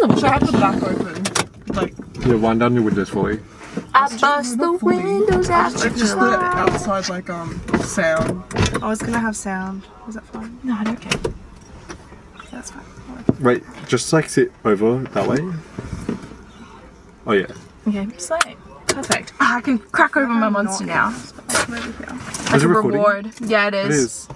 look Should I have the back open? Like, Yeah, wind down your windows for you. I bust the windows out just the outside, like, sound. I was gonna have sound. Is that fine? No, I don't care. That's fine. Wait, just like sit over that way. Oh yeah. Okay, slay. Perfect. I can crack open my monster now. Is Like it a recording? reward. Yeah, it It is. is.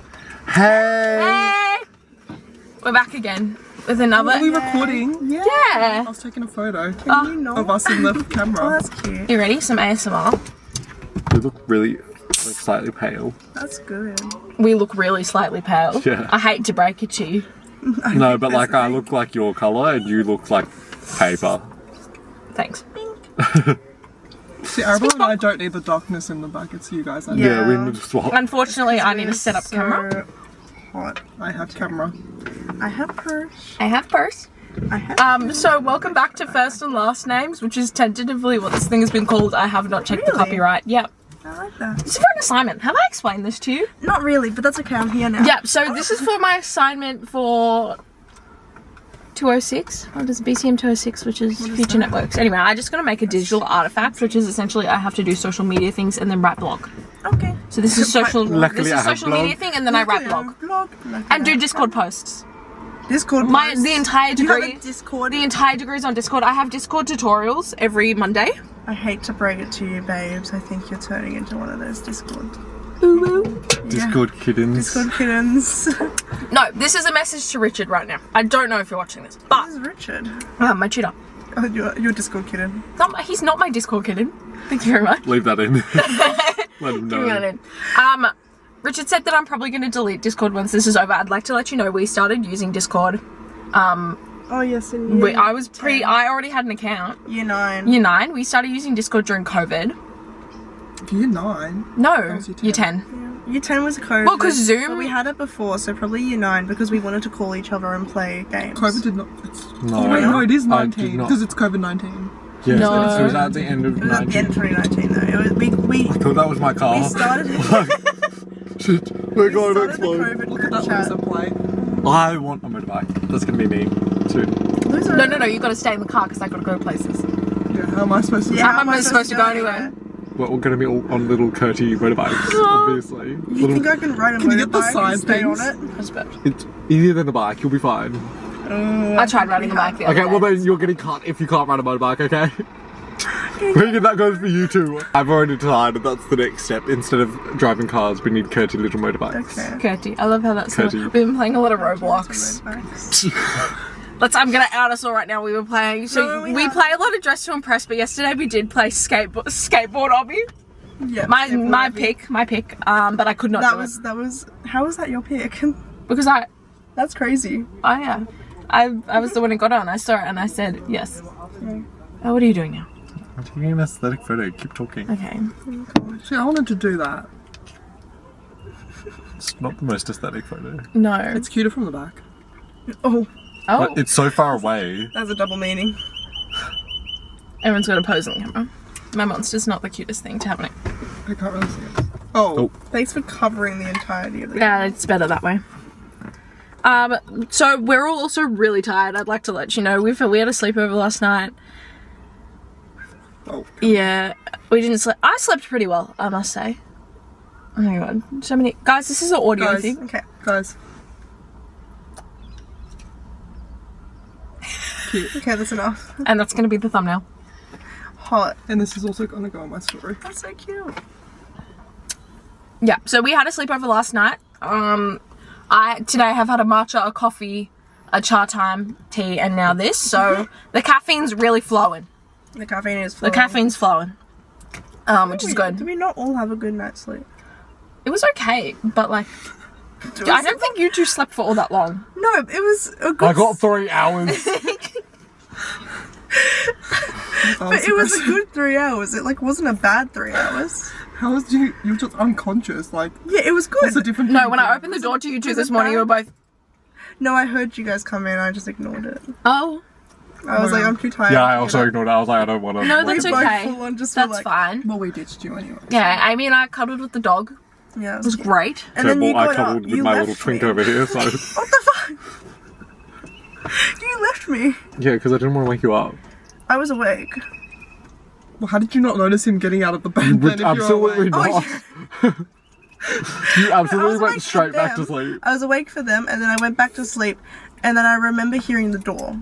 Hey! Hey! We're back again with another. Are we recording? Yeah. Yeah. I was taking a photo Can you not? of us in the Oh, camera. that's cute. You ready? Some ASMR. You look really, like, slightly pale. That's good. We look really slightly pale. Yeah. I hate to break it to you. No, but like I look like your colour and you look like paper. Thanks. See, Arabelle and I don't need the darkness in the back. It's you guys. Yeah, we need to swap. Unfortunately, I need to set up So camera. hot. I have camera. I have purse. I have purse. I have. So welcome back to First and Last Names, which is tentatively what this thing has been called. I have not checked the Really? copyright. Yep. I like that. This is for an assignment. Have I explained this to you? Not really, but that's okay. I'm here now. Yep. So this is for my assignment for 206. What is BCM 206, which is Future Networks. Anyway, I just got to make a digital artifact, which is essentially I have to do social media things and then write blog. Okay. So this is social. Luckily, this I is have social blog. media thing, and then I write blog Blog. and do Discord posts. Discord. My posts. the entire You have degree. a Discord. The entire degree is on Discord. I have Discord tutorials every Monday. I hate to break it to you, babes. I think you're turning into one of those Discord. Boo boo. Discord kittens. Discord kittens. No, this is a message to Richard right now. I don't know if you're watching this, but This is Richard. my tutor. Oh, you're Discord kitten. He's not my Discord kitten. Thank you very much. Leave that in. Let him Give me that know. in. Richard said that I'm probably going to delete Discord once this is over. I'd like to let you know we started using Discord. Oh yes, in year I already had an account. year 9. Year 9, we started using Discord during COVID. Year 9. No, was year year 10. 10. Year 10 was COVID. Well, 'cause Zoom- But we had it before, so probably year 9 because we wanted to call each other and play games. COVID did not. No. Wait, no, it is I did 19 not. because it's COVID-19. Yes, No. it was at the end of It was at the end of 19. 2019 though. It was, we I thought that was my car. started. Shit, we're we going to started the explode. COVID Look at that chat. loser play. I want a motorbike. That's gonna be me soon. Loser. No, you got to stay in the car because I got to go places. Yeah, how am I supposed to? Yeah, How am I supposed to go anywhere? We're all gonna be all on little Curti motorbikes, obviously. You Little- think I can ride a Can you get the motorbike side and stay things? on it? I just burped. It's easier than a bike, you'll be fine. I tried riding a bike the other Okay, day. well then you're getting cut if you can't ride a motorbike, okay? Regan, that goes for you too. I've already decided that's the next step. Instead of driving cars, we need Curti little motorbikes. Okay. Curti. I love how that's. Curti. We've been playing a lot of Roblox. Motorbikes. I'm gonna out us all right now. We were playing. So No, we we haven't. play a lot of Dress to Impress, but yesterday we did play skateboard hobby. Yeah. My pick. But I could not do That was. How was that your pick? it because I That's crazy. I was the one who got on. I saw it and I said yes. Oh, what are you doing now? I'm taking an aesthetic photo, keep talking. Okay. See, I wanted to do that. It's not the most aesthetic photo. No. It's cuter from the back. Oh, Oh, But it's so far away. that's a double meaning. everyone's got a pose on the camera. My monster's not the cutest thing to happen. I can't really see it. Oh, Thanks for covering the entirety of the Yeah, it's better that way. So we're all also really tired. I'd like to let you know we had a sleepover last night. oh. Yeah, we didn't sleep. I slept pretty well, I must say. Oh my god, so many guys. This is an audio Guys. thing. Okay. Guys. Okay, that's enough. And that's going to be the thumbnail. Hot. And this is also gonna go on my story. That's so cute. Yeah, so we had a sleepover last night. Today have had a matcha, a coffee, a cha time, tea, and now this. So the caffeine's really flowing. The caffeine is The flowing. caffeine's flowing. Which is Did good. we not all have a good night's sleep? It was okay, but like, I don't think you two slept for all that long. No, it was a good. I got 3 hours. But it was a good 3 hours. It like wasn't a bad 3 hours. How was you? You were just unconscious. Like, Yeah, it was good. what's the difference? No, when I opened the door to you two was this it morning, you were bad? both. No, I heard you guys come in. I just ignored it. Oh, I was like, I'm too tired. Yeah, I also ignored it. I was like, I don't want to. no, We that's both okay. full on just were That's like- fine. Well, we ditched you anyway. Yeah, Amy and I cuddled with the dog. Yeah, It was great. And then you I got cuddled up. with You my left little twink me. over here, so. What the fuck? You left me. Yeah, because I didn't want to wake you up. I was awake. Well, how did you not notice him getting out of the bed then if Absolutely you were awake? not. You I absolutely was went awake straight for back to them. sleep. I was awake for them, and then I went back to sleep, and then I remember hearing the door,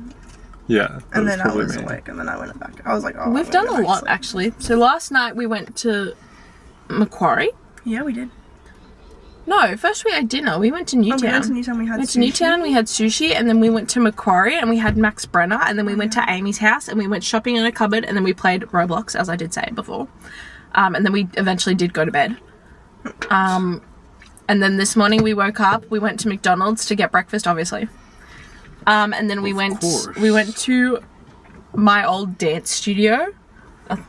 Yeah. that and then I probably was me. awake, and then I went back. I was like, oh. We've I'm done gonna a go back to lot sleep. actually. So last night we went to Macquarie. Yeah, we did. No, first we had dinner. We went to Oh, Newtown. we went to Newtown. We had Went to sushi. Newtown, we had sushi, and then we went to Macquarie and we had Max Brenner, and then we went to Amy's house and we went shopping in a cupboard, and then we played Roblox, as I did say before. And then we eventually did go to bed. And then this morning we woke up, we went to McDonald's to get breakfast, obviously. And then we went to my old dance studio.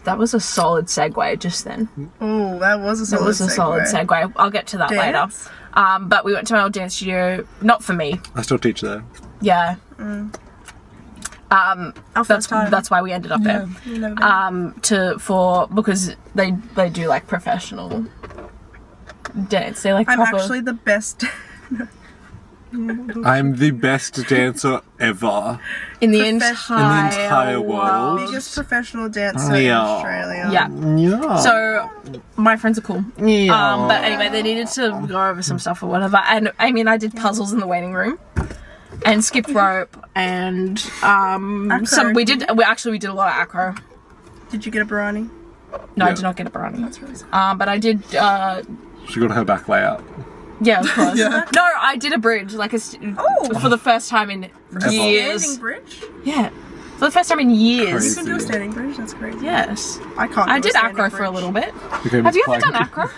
That was a solid segue just then. Oh, that was a solid. It was a solid segue. I'll get to that Dance? later. But we went to my old dance studio, not for me. I still teach there. Yeah. Our first time. That's why we ended up there. You never been. Because they do like professional dance. They like I'm proper. actually the best. I'm the best dancer ever. in the professional- entire world. biggest professional dancer in Yeah. Australia. Yeah. Yeah. So my friends are cool. Yeah. But anyway, they needed to go over some stuff or whatever. And Amy and I did puzzles in the waiting room. And skipped rope and Acro. we did a lot of acro. Did you get a brownie? No, I Yeah. did not get a brownie. That's really sad. But I did She got her back layout. yeah, of course. Yeah. No, I did a bridge for the first time in years. Standing bridge? Yeah. For the first time in years. Crazy. You can do a standing bridge. That's crazy. Yes. I can't. I do a did standing acro for a bridge. little bit. Became Have you ever flying- done acro?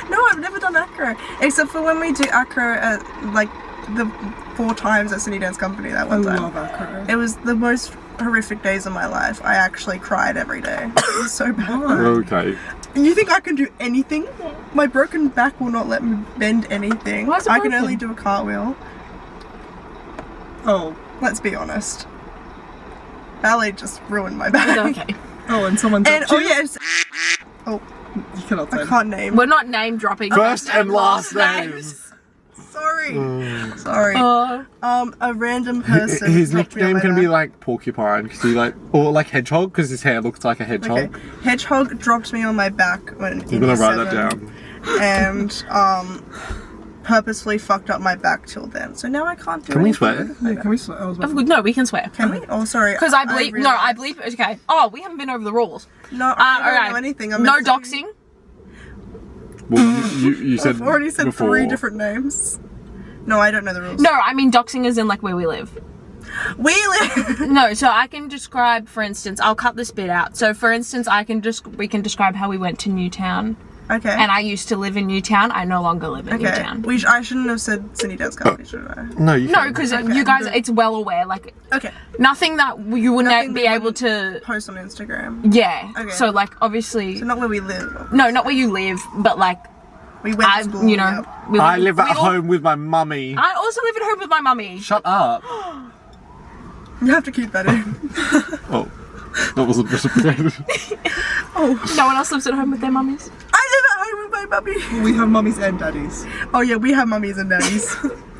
No, I've never done acro, except for when we do acro at like the 4 times at City Dance Company that I one time. love acro. It was the most horrific days of my life. I actually cried every day. It was so bad. Okay. You think I can do anything? My broken back will not let me bend anything. Why is it I can broken? only do a cartwheel. Oh. Let's be honest. Ballet just ruined my back. Okay. Oh, and someone And dropped oh you? yes, You cannot say I can't name. We're not name dropping. First and last names. Sorry, sorry. A random person. His dropped me on nickname my can be back. like Porcupine, because he or like Hedgehog, because his hair looks like a hedgehog. Okay. Hedgehog dropped me on my back when I'm gonna write that down. and purposefully fucked up my back till then. So now I can't do. Can we anything swear? with my Yeah, back. can we swear? I was about No, we can swear. Can we? Oh, sorry. Because I bleep. No, I realised- bleep. Okay. Oh, we haven't been over the rules. No, I don't Alright. know anything. No doxing. Well, you said I've already said before. 3 different names. No, I don't know the rules. No, I mean doxing is in like where we live. We live. No, so I can describe, for instance, I'll cut this bit out. So, for instance, we can describe how we went to Newtown, Okay. and I used to live in Newtown. I no longer live in okay. Newtown. I shouldn't have said City Dance Company, should I? No, you No, can't. because Okay. you guys, it's well aware. Like Okay. nothing that you would Nothing be we able wouldn't to. Post on Instagram. Yeah. Okay. So like obviously, So not where we live. no, not where you live, but like We went to I, school. you know, yep. we I live at we all- home with my mummy. I also live at home with my mummy. Shut up. You have to keep that in. Oh, that wasn't reciprocated. No one else lives at home with their mummies. I live at home with my mummy. We have mummies and daddies. Oh yeah, we have mummies and daddies.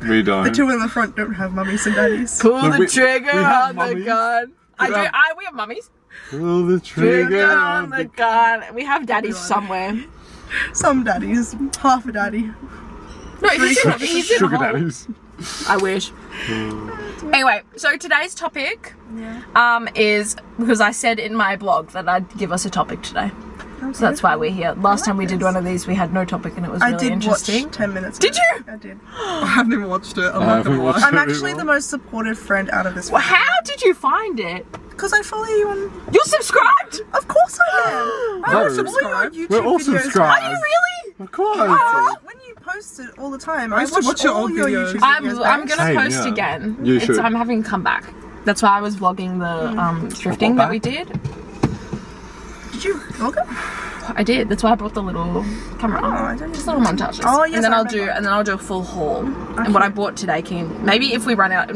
We don't. The 2 in the front don't have mummies and daddies. Pull But the we- trigger we have on the mummies. gun. We have- We have mummies. Pull the trigger on the gun. We have daddies somewhere. Some daddies, half a daddy. No, he's in sugar home. daddies. I wish. Anyway, so today's topic is because I said in my blog that I'd give us a topic today. So that's why we're here. Last time we did one of these, we had no topic and it was I really did interesting. watch 10 minutes. Did ago. you? I did. I haven't even watched it. I'm I not haven't gonna watched lie. I'm it. actually the most supportive friend out of this. Well, how did you find it? Because I follow you on. You're subscribed? Of course I am. I No. watch all your YouTube We're all videos. subscribed. Are you really? Of course. When you post it all the time, I I used to watch watch your all old your videos. YouTube I'm videos. gonna Same, post yeah. again. You should. I'm having come back. That's why I was vlogging the thrifting that we did. Did you vlog it? I did. That's why I brought the little camera. Oh, I don't Just know. little montages. Oh, yes, and then I I'll do a full haul. And what I bought today can maybe if I run out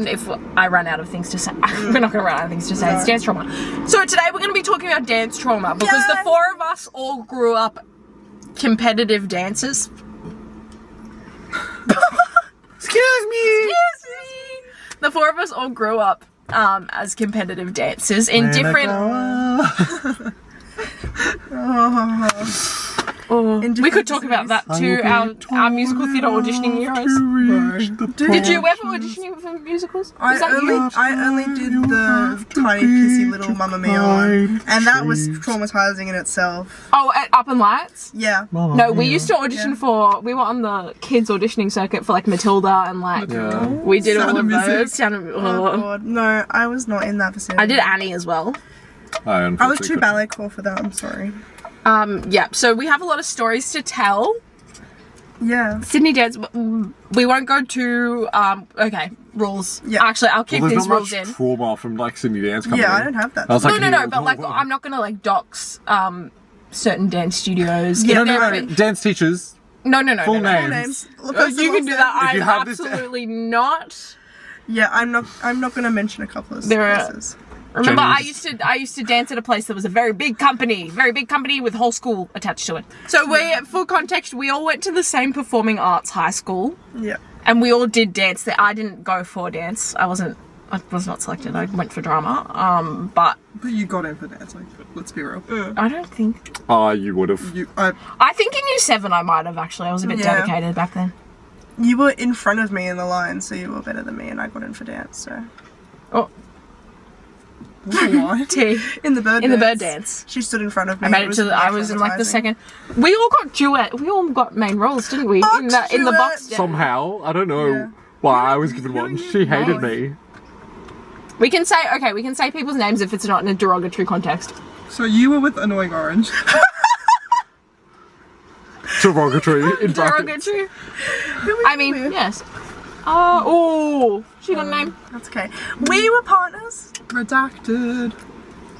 of things to say, we're not gonna run out of things to say. It's dance trauma. So today we're gonna be talking about dance trauma because the Yay. 4 of us all grew up competitive dancers. Excuse me. the four of us all grew up as competitive dancers in different. We could talk about that too. Our musical theatre auditioning heroes. Did you ever audition for musicals? Was that you? I only did the tiny pissy little Mamma Mia one, and that was traumatizing in itself. Oh, at Up and Lights? Yeah. No, we used to audition for. We were on the kids auditioning circuit for like Matilda and like we did all of those. Oh god, no, I was not in that vicinity. I did Annie as well. I was too ballet core for that. I'm sorry. Yeah. So we have a lot of stories to tell. Yeah. Sydney Dance. We won't go to. Okay, rules. Yeah. Actually, I'll keep these rules in. Trauma from like Sydney Dance Company. Yeah, I don't have that. No, but like I'm not gonna like dox certain dance studios. Yeah, No. Dance teachers. No. Full no. names. You can do that. you I'm have this- absolutely not. Yeah, I'm not gonna mention a couple of There are- places. Remember, I Jenny's. used to dance at a place that was a very big company with whole school attached to it. So for context, we all went to the same performing arts high school, Yeah. and we all did dance there. I didn't go for dance. I was not selected. I went for drama. But you got in for dance, like, let's be real. I don't think. You would have. I think in year 7 I might have actually. I was a bit Yeah. dedicated back then. You were in front of me in the line, so you were better than me, and I got in for dance. So Oh, Why? T. in the bird dance. she stood in front of me. I made it to. I was in like the second. We all got duet. We all got main roles, didn't we? In the duet. box. dance. Somehow, I don't know Yeah. why I was given one. She hated me. We can say people's names if it's not in a derogatory context. So you were with Annoying Orange. Derogatory in brackets. Derogatory. I mean, yes. She got a name. That's okay. We were partners, Redacted.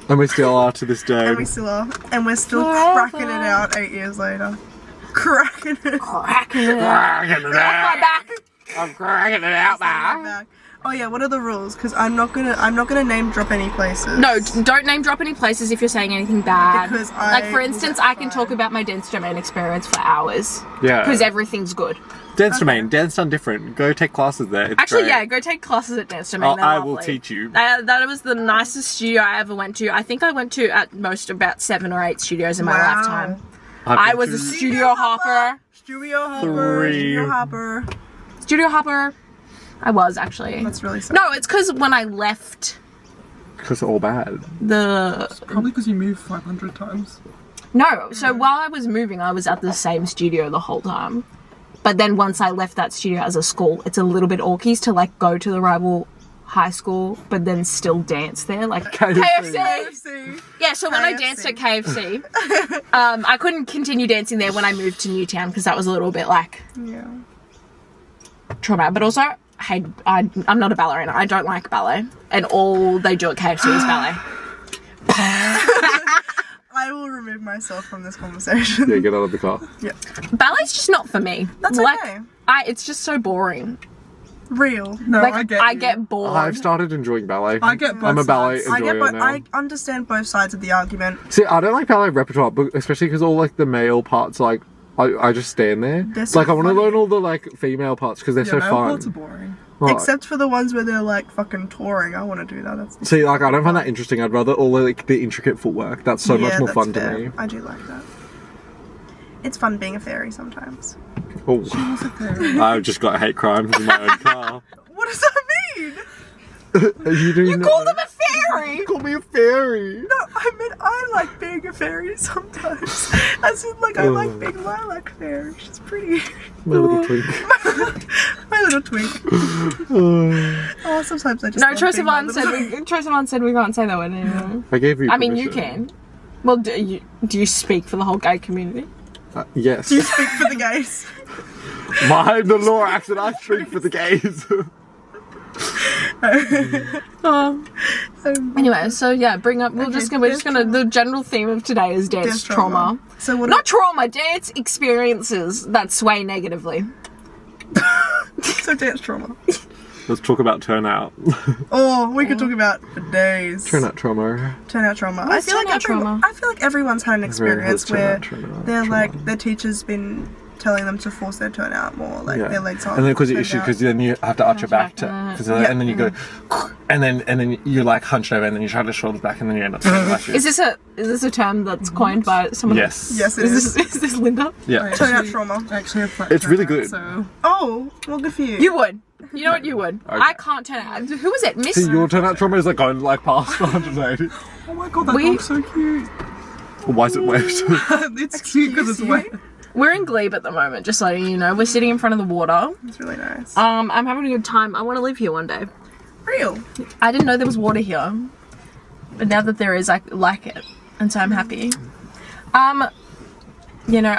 And we still are to this day. and we still are, and we're still Forever. cracking it out 8 years later. Cracking it. Cracking it. Cracking it My out. back. I'm cracking it out, man. Back. Oh yeah, what are the rules? Because I'm not gonna name drop any places. No, don't name drop any places if you're saying anything bad. Because like for will instance, get I can talk fined. about my dance domain experience for hours. Yeah. Because everything's good. Dance domain. Dance done different. Go take classes there. It's Actually, great. yeah, go take classes at Dance Domain. They're I will lovely. teach you. That was the nicest studio I ever went to. I think I went to at most about 7 or 8 studios in my Wow. lifetime. I've I been was to a studio hopper. Studio hopper. 3. Studio hopper. Studio hopper. I was actually. That's really sad. No, it's because when I left Because all bad. the. Probably because you moved 500 times. No, so while I was moving, I was at the same studio the whole time. But then once I left that studio as a school, it's a little bit awkies to like go to the rival high school, but then still dance there. Like KFC. KFC. Yeah, so when I KFC. danced at KFC, I couldn't continue dancing there when I moved to Newtown because that was a little bit like Yeah. traumatic. But also, I'm not a ballerina. I don't like ballet, and all they do at KFC is ballet. I will remove myself from this conversation. Yeah, get out of the car. Yeah. Ballet's just not for me. That's like, okay. It's just so boring. Real. No, Like I get you. bored. I've started enjoying ballet. I get both I'm a ballet sides. enjoyer now. I understand both sides of the argument. See, I don't like ballet repertoire, but especially because all like the male parts, like I just stand there. They're so Like I want to funny. learn all the like female parts because they're Yeah, so male fun. parts are boring. Right. Except for the ones where they're like fucking touring. I want to do that. That's See, like I don't find that interesting. I'd rather all like the intricate footwork. That's so much Yeah, more that's fun fair. to me. I do like that. It's fun being a fairy sometimes. Oh, I've just got hate crimes in my own car. What does that mean? Are you doing You called them a fairy. Call me a fairy. No, I mean I like being a fairy sometimes. As in, like, I like being lilac fairy. She's pretty. My little twink. My little twink. Oh, sometimes I just. No, love being my Trosavan little said we can't say that word anymore. I gave you. I mean, you permission. can. Well, do you speak for the whole gay community? Yes. You speak for the gays. Mind the law accent. I speak for the gays. Anyway, so yeah, bring up. We're just dance gonna. The general theme of today is dance, Dance trauma. So what? Not trauma, dance experiences that sway negatively. So dance trauma. Let's talk about turnout. Oh, we could talk about for days. Turnout trauma. Turnout trauma. What's turnout trauma? I feel like everyone's had an Everyone has experience where turnout trauma. they're like their teacher's been telling them to force their turn out more, like their legs aren't. And then because the turned issue, out. because then you have to arch your back to, Yeah. and then you go, and then you're like hunched over, and then you try to shoulders back, and then you end up turning like Is this a term that's coined by someone? Yes. Yes, it is. Is this Linda? Yeah. Turn out trauma. I actually have flat It's really turnout, good. So Oh, well, good for you. You would. You know what? You would. Okay. I can't turn out. Who was it? Miss. See, your turnout trauma is like going like past 180. oh my god, that We- dog's so cute. Why is it wet? It's cute because it's Excuse wet. We're in Glebe at the moment, just letting you know. We're sitting in front of the water. It's really nice. I'm having a good time. I want to live here one day. Real. I didn't know there was water here, but now that there is, I like it, and so I'm happy. You know,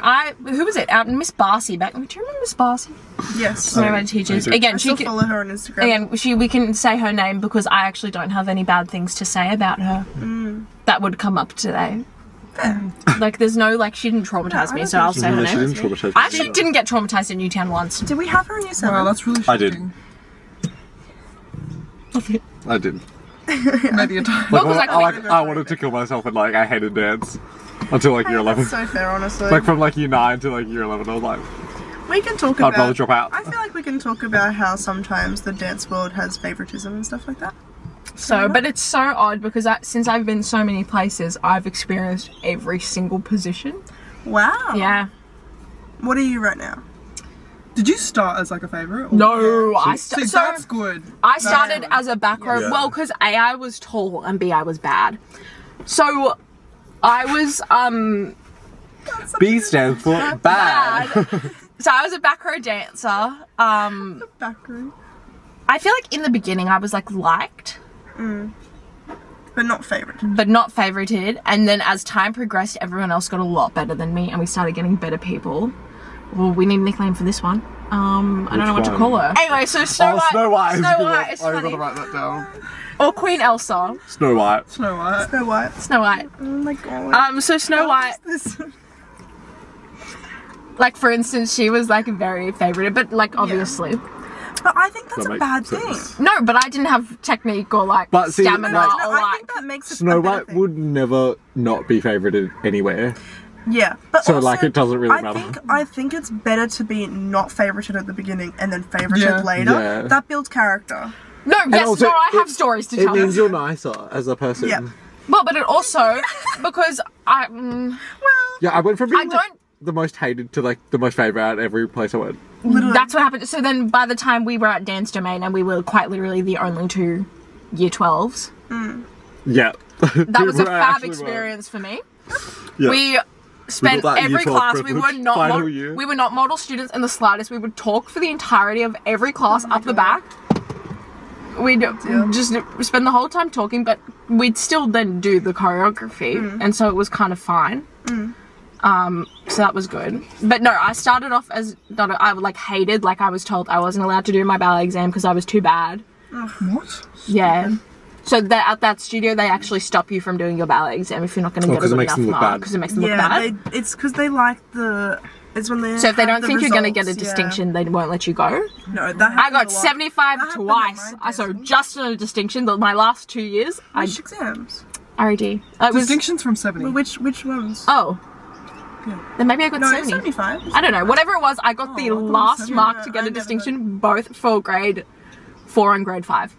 who was it? Miss Barcy back. Do you remember Miss Barcy? Yes. One of my teachers. I do. Again, I she still can, follow her on Instagram. again, we can say her name because I actually don't have any bad things to say about her. That would come up today. Like, there's no, like, she didn't traumatize me, so I'll say her No, she name. didn't traumatize me. I actually didn't get traumatized in Newtown once. Did we have her in year 7? Wow, that's really I did. shocking. I did. Maybe a time. Well, 'cause I wanted to kill myself and like I hated dance until like year 11. That's so fair, honestly. Like from like year 9 to like year 11, I was like, we can talk I'd about. rather drop out. I feel like we can talk about how sometimes the dance world has favoritism and stuff like that. So, but it's so odd because since I've been so many places, I've experienced every single position. Wow. Yeah. What are you right now? Did you start as like a favourite? or- No, I See, so that's good. I started as a back row. Yeah. Well, because A, I was tall, and B, I was bad. So I was B stands for bad. So I was a back row dancer. Back room. I feel like in the beginning I was like liked, But not favourite. but not favorited. And then as time progressed, everyone else got a lot better than me, and we started getting better people. Well, we need a nickname for this one. I don't know what to one? call her. Anyway, so Snow White. Snow White. is Snow good. White is I funny. gotta write that down. Or Queen Elsa. Snow White. Snow White. Snow White. Snow White. Oh my god. So Snow White, This. like for instance, she was like very favorited, but like obviously. But I think that's That a makes bad sense. thing. No, but I didn't have technique or like But see, stamina like- No, or I like. think that makes it Snow a better White thing. would never not be favorited anywhere. Yeah, but So, also, like, it doesn't really matter. I think it's better to be not favorited at the beginning and then favorited Yeah. later. Yeah. That builds character. No, yes, also, no, I have it- stories to It tell. means you're nicer as a person. Yeah. Well, but it also because I Yeah, I went from being I like, don't- the most hated to like the most favourite at every place I went. Literally. that's what happened. So then by the time we were at Dance Domain and we were quite literally the only two year 12s, Yeah. that was a We fab actually were. experience for me. Yeah. We spent got that every year 12 class. We were privilege, not final year. we were not model students in the slightest. We would talk for the entirety of every class up the back. We'd just spend the whole time talking, but we'd still then do the choreography, and so it was kind of fine. So that was good. But no, I started off as I like hated. Like I was told I wasn't allowed to do my ballet exam because I was too bad. What? Yeah. So that at that studio, they actually stop you from doing your ballet exam if you're not going to get a 'cause it good makes enough them look mark bad. because it makes them look Yeah, bad. it's because they like the. It's when they. So if they have don't the think you're going to get a results, yeah. distinction, they won't let you go. No, that I happened got a lot. 75 That happened twice. at my So dancing. just on a distinction. My last 2 years, Which exams? RED. It was Distinctions from 70. Which ones? oh. Then maybe I got no, 70. 75. I don't know. Whatever it was, I got the I thought it was last 70. mark to No, get I a never distinction, both for grade 4 and grade 5.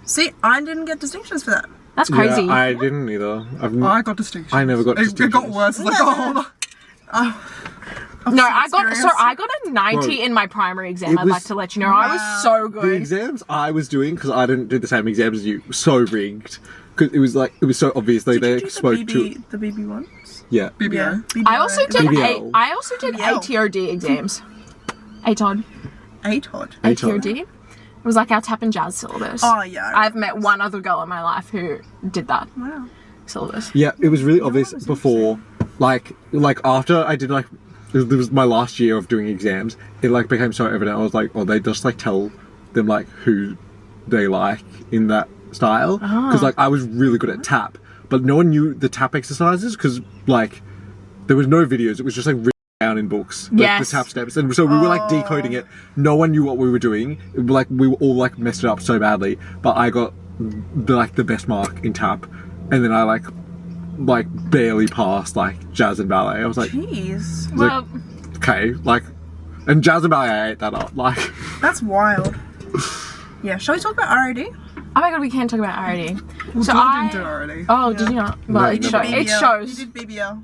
See, I didn't get distinctions for that. That's crazy. Yeah, I didn't either. I got distinctions. I never got It got distinctions. worse. It's like, oh, no, I got experience. I got a 90 Bro, in my primary exam. it I'd was- like to let you know. I was so The good. exams I was doing, because I didn't do the same exams as you, so rigged. Because it was so obviously Did you they do spoke the BB ones? yeah. BBO. Yeah. I also did BBL. I also did BBL. ATOD exams. ATOD. ATOD. ATOD. It was like our tap and jazz syllabus. Oh, yeah. I've met one other girl in my life who did that Wow. syllabus. Yeah, it was really obvious before, like after I did like, it was my last year of doing exams. It like became so evident. I was like, oh, they just like tell them like who they like in that style. Because like I was really good at tap, but no one knew the tap exercises because like there was no videos. It was just like written down in books. Like, Yes. the tap steps, and so we were like decoding it. No one knew what we were doing. It was, like we were all like messed it up so badly. But I got the best mark in tap, and then I like barely passed like jazz and ballet. I was like, Jeez. Well, okay, like And jazz and ballet, I ate that up. Like, That's wild. Yeah, shall we talk about RAD? Oh my god, we can't talk about RAD. Well, So George I- didn't do it already. Oh, did you not? Well, No, it, no, show, no. it BBL. shows. You did BBL.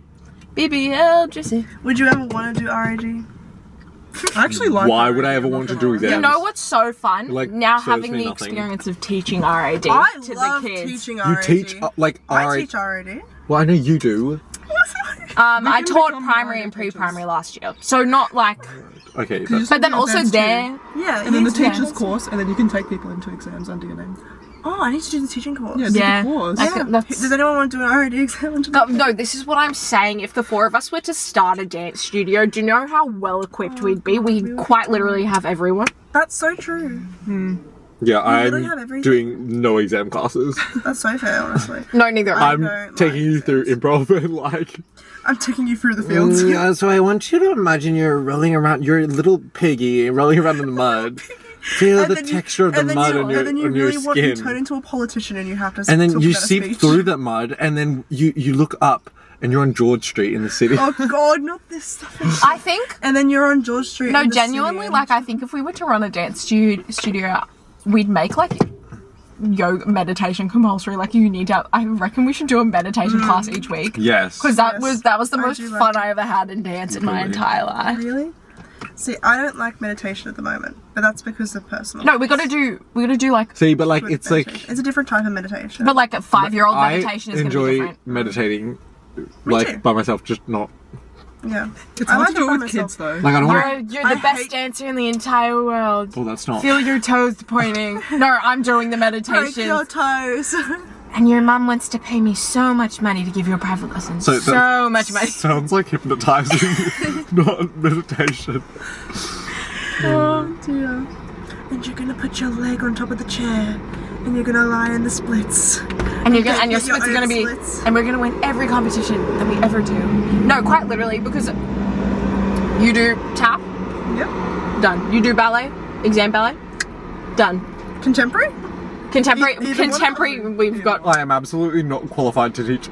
BBL, Jesse. Would you ever want to do RAD? I actually like Why RAD, would I ever I'm want not to do gonna lie. exams? You know what's so fun? Like, now serves having me the nothing. experience of teaching RAD I to love the kids. teaching you RAD. teach, like, I RAD. teach RAD. Well, I know you do. I can taught become primary RAD and teachers. pre-primary last year, so not like. Okay, you but just But then do also advanced there. tutoring. Yeah, And then the you need to- teacher's course, and then you can take people into exams under your name. Oh, I need to do the teaching course. Yeah, do Yeah. the course. I think that's- Does anyone want to do an RAD exam? No, this is what I'm saying. If the four of us were to start a dance studio, do you know how well equipped we'd be? We'd quite literally have everyone. That's so true. yeah, literally have I'm everything. doing no exam classes. That's so fair, honestly. No, neither am I. I'm don't taking like you through improv and like. I'm taking you through the fields. Yeah, so I want you to imagine you're rolling around, you're a little piggy rolling around in the mud. Feel And the then you- texture of the and then mud you, on your, and then you on your really want to skin. turn into a politician and you have to And then talk you about a seep speech. through that mud, and then you look up, and you're on George Street in the city. Oh god, not this stuff. I think. And then you're on George Street. No, in the genuinely, city. like I think if we were to run a dance studio, we'd make like yoga meditation compulsory. Like you need to. I reckon we should do a meditation class each week. Yes. Because that Yes, was the I most do like fun that. I ever had in dance in my Completely. entire life. Really? See, I don't like meditation at the moment, but that's because of personal. No, we gotta do like, See, but like, Good it's like, meditation. It's a different type of meditation. but like a 5-year-old I meditation is gonna be enjoy different. meditating, too. like, by myself, just not. yeah, It's I hard like to do it by it with kids, myself. though. Like, I don't want You're the I best hate- dancer in the entire world. Well, that's not. Feel your toes pointing. No, I'm doing the Break your meditation. toes. And your mum wants to pay me so much money to give you a private lesson. So So, that- much money. Sounds like hypnotizing, not meditation. Oh dear. And you're gonna put your leg on top of the chair, and you're gonna lie in the splits. And your Get your splits are own gonna be, splits. and we're gonna win every competition that we ever do. No, quite literally, because you do tap, Yep. done. You do ballet, exam ballet, done. Contemporary? Contemporary, Either one or contemporary. other. We've got. I am absolutely not qualified to teach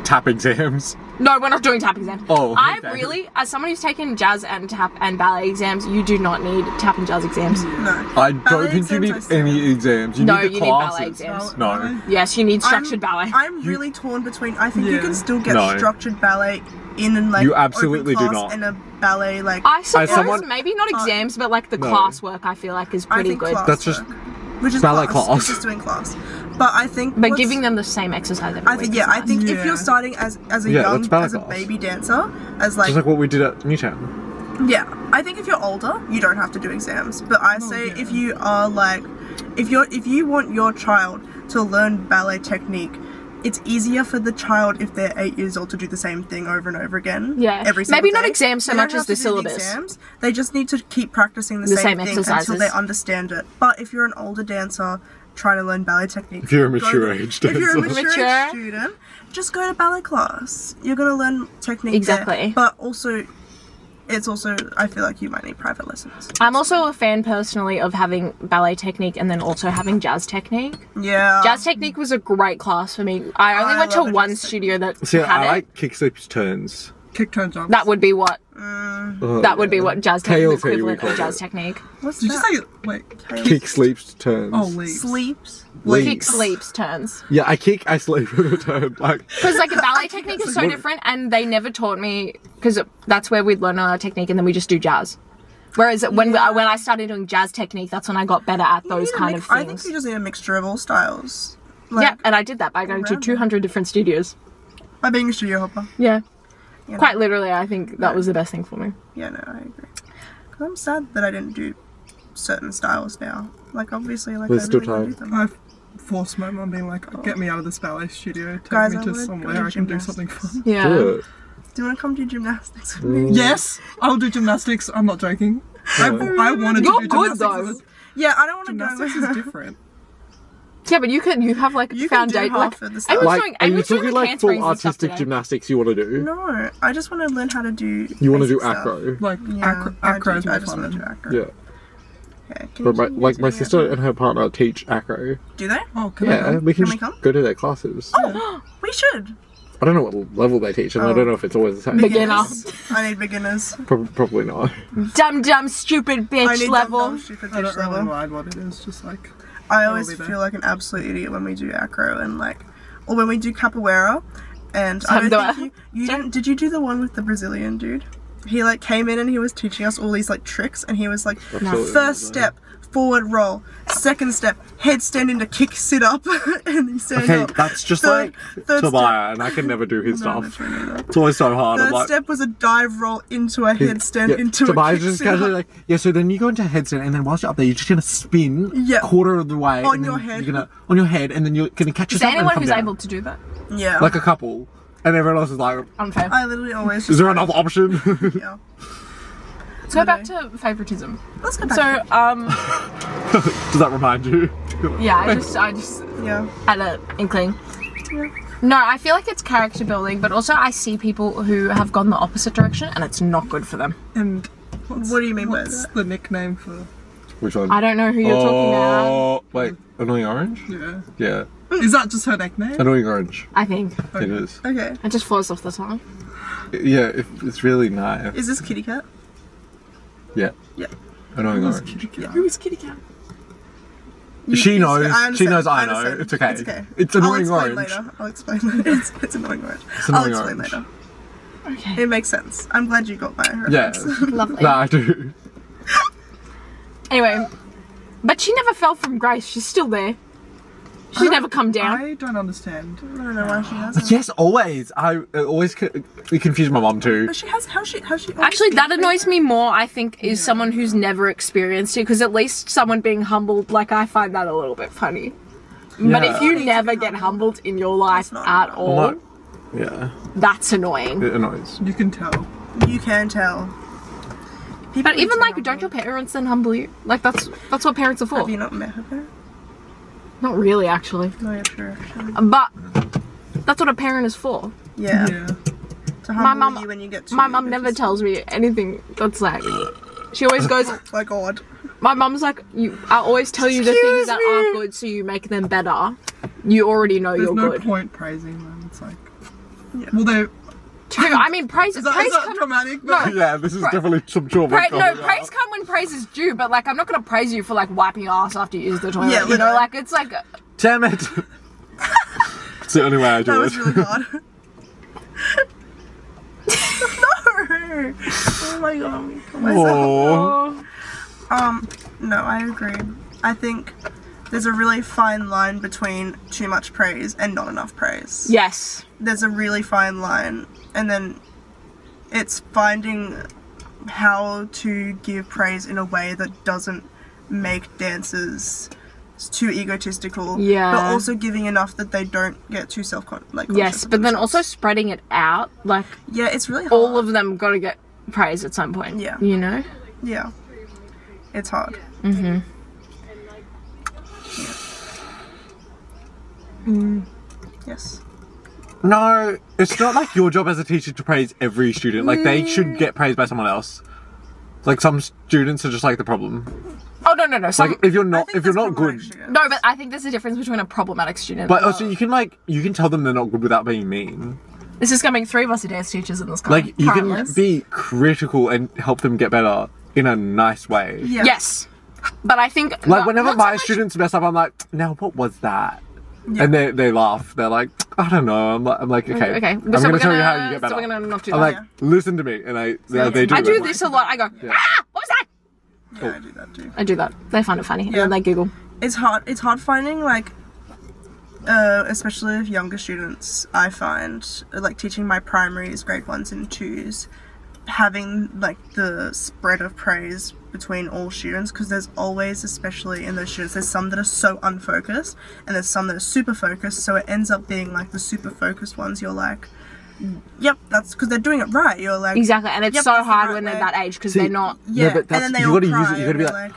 tap exams. No, we're not doing tap exams. Oh, I okay. really, as someone who's taken jazz and tap and ballet exams, you do not need tap and jazz exams. No. I Ballet don't think you exams need I still any exams. You No, need the you need ballet classes. exams. No. Yes, you need structured ballet. I'm really torn between. I think you Yeah. can still get No. structured ballet in and like You absolutely open do class not. and a ballet like. I suppose someone- maybe not exams, but like the No. classwork, I feel like is I pretty think good. class That's just work, which is ballet class. class. It's just doing class. But I think. But what's- giving them the same exercise every I week. think is yeah. I nice. think if Yeah. you're starting as a Yeah, young that's ballet as a class. baby dancer, as like just like what we did at Newtown. yeah, I think if you're older, you don't have to do exams. But I say yeah. if you are like, if you want your child to learn ballet technique, it's easier for the child if they're 8 years old to do the same thing over and over again. Yeah. every single Maybe not day. exams so They don't much as have the to do syllabus. exams. They just need to keep practicing the The same same thing until exercises. they understand it. But if you're an older dancer trying to learn ballet technique, If you're a go mature to- age if you're a dancer. mature Mature. age student, just go to ballet class. You're gonna learn technique Exactly. there. But also, it's also I feel like you might need private lessons. I'm also a fan personally of having ballet technique and then also having jazz technique. Yeah. Jazz technique was a great class for me. I only I went to love a one jazz studio that See, had I it. like kick slips turns. Kick turn jumps. That would be what Oh, that would be what jazz technique, KLT the equivalent we of call jazz it. technique. What's Did you that? say wait? Kick sleeps turns. Oh, leaves. Sleeps. Leaves. Kick sleeps turns. Yeah, I kick, I sleep with a turn. Like, Because like a ballet technique is so different, and they never taught me because that's where we'd learn our technique, and then we just do jazz. Whereas when I started doing jazz technique, that's when I got better at You those need a kind mix- of I think things. you just need a mixture of all styles. Like, Yeah, and I did that by going to around 200 different studios. by being a studio hopper. Yeah, You know? quite literally, I think that was the best thing for me. Yeah, no, I agree. Cause I'm sad that I didn't do certain styles now. Like obviously, like There's I still really wanna do time. them. I've forced my mum being like, get me out of this ballet studio, take Guys, I me to wanna go somewhere to I can do gymnastics. something fun. Yeah. do it. Do you want to come do gymnastics with me? Yes, I'll do gymnastics. I'm not joking. I wanted You're to do good, gymnastics. though. Yeah, I don't want to Gymnastics go. is different. Yeah, but you have like You can do foundation. half Like, of the I stuff. was Like, doing, are I you was doing talking the like hands full raising stuff artistic today. gymnastics you want to do? No, I just want to learn how to do. You want to do basic stuff. acro? Like Yeah, acro is I more just want to do fun. acro. Yeah. Okay, can But you my do sister acro? and her partner teach acro. Do they? Oh, can Yeah, we can Can we just come? go to their classes. We should. I don't know what level they teach, and I don't know if it's always the same. Beginner. I need beginners. Probably not. Dumb, stupid I bitch need level. dumb, stupid I bitch don't really level. mind what it is, just like I always Probably feel there. like an absolute idiot when we do acro and like, or when we do capoeira. And I Time don't to- think you didn't. Did you do the one with the Brazilian dude? He like came in and he was teaching us all these like tricks, and he was like, Absolutely. first step forward roll, second step headstand into kick sit up, and he stand Okay, up. that's just Third like step- Tobiah, and I can never do his No, stuff. that's really not. It's always so hard. I'm Third like, step was a dive roll into a headstand yeah, into a Tobiah's kick just sit casually up. like, yeah. So then you go into headstand, and then whilst you're up there, you're just gonna spin Yeah. quarter of the way On and then your head. You're gonna on your head, and then you're gonna catch Is there yourself and anyone come who's down. able to do that? Yeah. Like a couple, and everyone else is like, Unfair. I literally always. is there another option? Yeah. Let's go back to favoritism. Let's go back. So, Does that remind you? yeah, I just Yeah. had an inkling. No, I feel like it's character building, but also I see people who have gone the opposite direction, and it's not good for them. and What do you mean by what's that? the nickname for? Which one? I don't know who you're talking about. Oh, wait, Annoying Orange? Yeah, Yeah, is that just her nickname? Annoying Orange. I think It is. Okay. it just flows off the tongue. Yeah, it's really nice. Is this kitty cat? Yeah, Yeah. Annoying Who's Orange. Kitty Cat? Who is Kitty Cat? She You- knows. I She knows. I understand. know. It's okay. It's okay. It's I'll Annoying explain Orange. later. I'll explain later. It's annoying orange. It's I'll Annoying explain Orange. later. Okay. It makes sense. I'm glad you got my Yeah. reference. Lovely. No, I do. Anyway, but she never fell from grace. She's still there. She's never come down. I don't understand. I don't know why she hasn't. Yes, always. I always confuse my mom too. But she has. How's she? Actually, that annoys me more, I think, is someone who's never experienced it, because at least someone being humbled, like, I find that a little bit funny. But Yeah. if you never get humbled in your life not at enough. all, Like, yeah, that's annoying. it annoys. You can tell. You can tell. People But need even, to like, be don't your humble. parents then humble you? Like, that's what parents are for. Have you not met her parents? Not really, actually. No, yeah, true. Actually. But that's what a parent is for. Yeah. Yeah. To humble mum- you when you get too My mum eager never to tells me anything that's like... She always goes... speak. My God. My mum's like, I always tell you the things that aren't good so you make them better. You already know There's you're no good. point praising them. It's like, Yeah. well, they. True. I mean, praise Is that come, dramatic? No. Yeah, this is definitely some trauma. praise come when praise is due. But like, I'm not gonna praise you for like wiping your ass after you use the toilet. Yeah, you know, literally. like it's like Damn it! It's the only way I do That it. was really hard. No. Oh my God. I'm gonna kill myself. Aww. No, I agree. I think there's a really fine line between too much praise and not enough praise. yes, There's a really fine line, and then it's finding how to give praise in a way that doesn't make dancers too egotistical. Yeah. But also giving enough that they don't get too conscious yes, of but then themselves. also spreading it out. Like Yeah, it's really hard. all of them got to get praise at some point. Yeah. you know. Yeah. It's hard. Yes. No, it's not like your job as a teacher to praise every student. Like, they should get praised by someone else. Like, some students are just like the problem. Oh no. Some, Like, if you're I not, think if you're that's not problematic good, shit. no, but I think there's a difference between a problematic student. but also you can tell them they're not good without being mean. this is coming 3 of us are dance teachers in this class. Like, you can be critical and help them get better in a nice way. Yeah. Yes, but I think Like, whenever not so my much- students mess up, I'm like, now what was that? Yeah. And they laugh. They're like, I don't know. I'm like, okay. Okay, I'm so gonna we're tell you how gonna- you get better. so we're gonna not do I'm that. like, listen to me, and they do. I do it. this a lot. I go, ah, what was that? Yeah, I do that too. I do that. They find it funny, and Yeah. then they giggle. It's hard finding like especially with younger students. I find like teaching my primaries, grade 1s and 2s, having like the spread of praise between all students, because there's always, especially in those students, there's some that are so unfocused and there's some that are super focused, so it ends up being like the super focused ones you're like, yep, that's because they're doing it right. You're like, Exactly, and it's Yep, so that's the hard right when way. they're that age because See, they're not. yeah, Yeah, but that's- and then they you all gotta use cry it, you gotta be and like,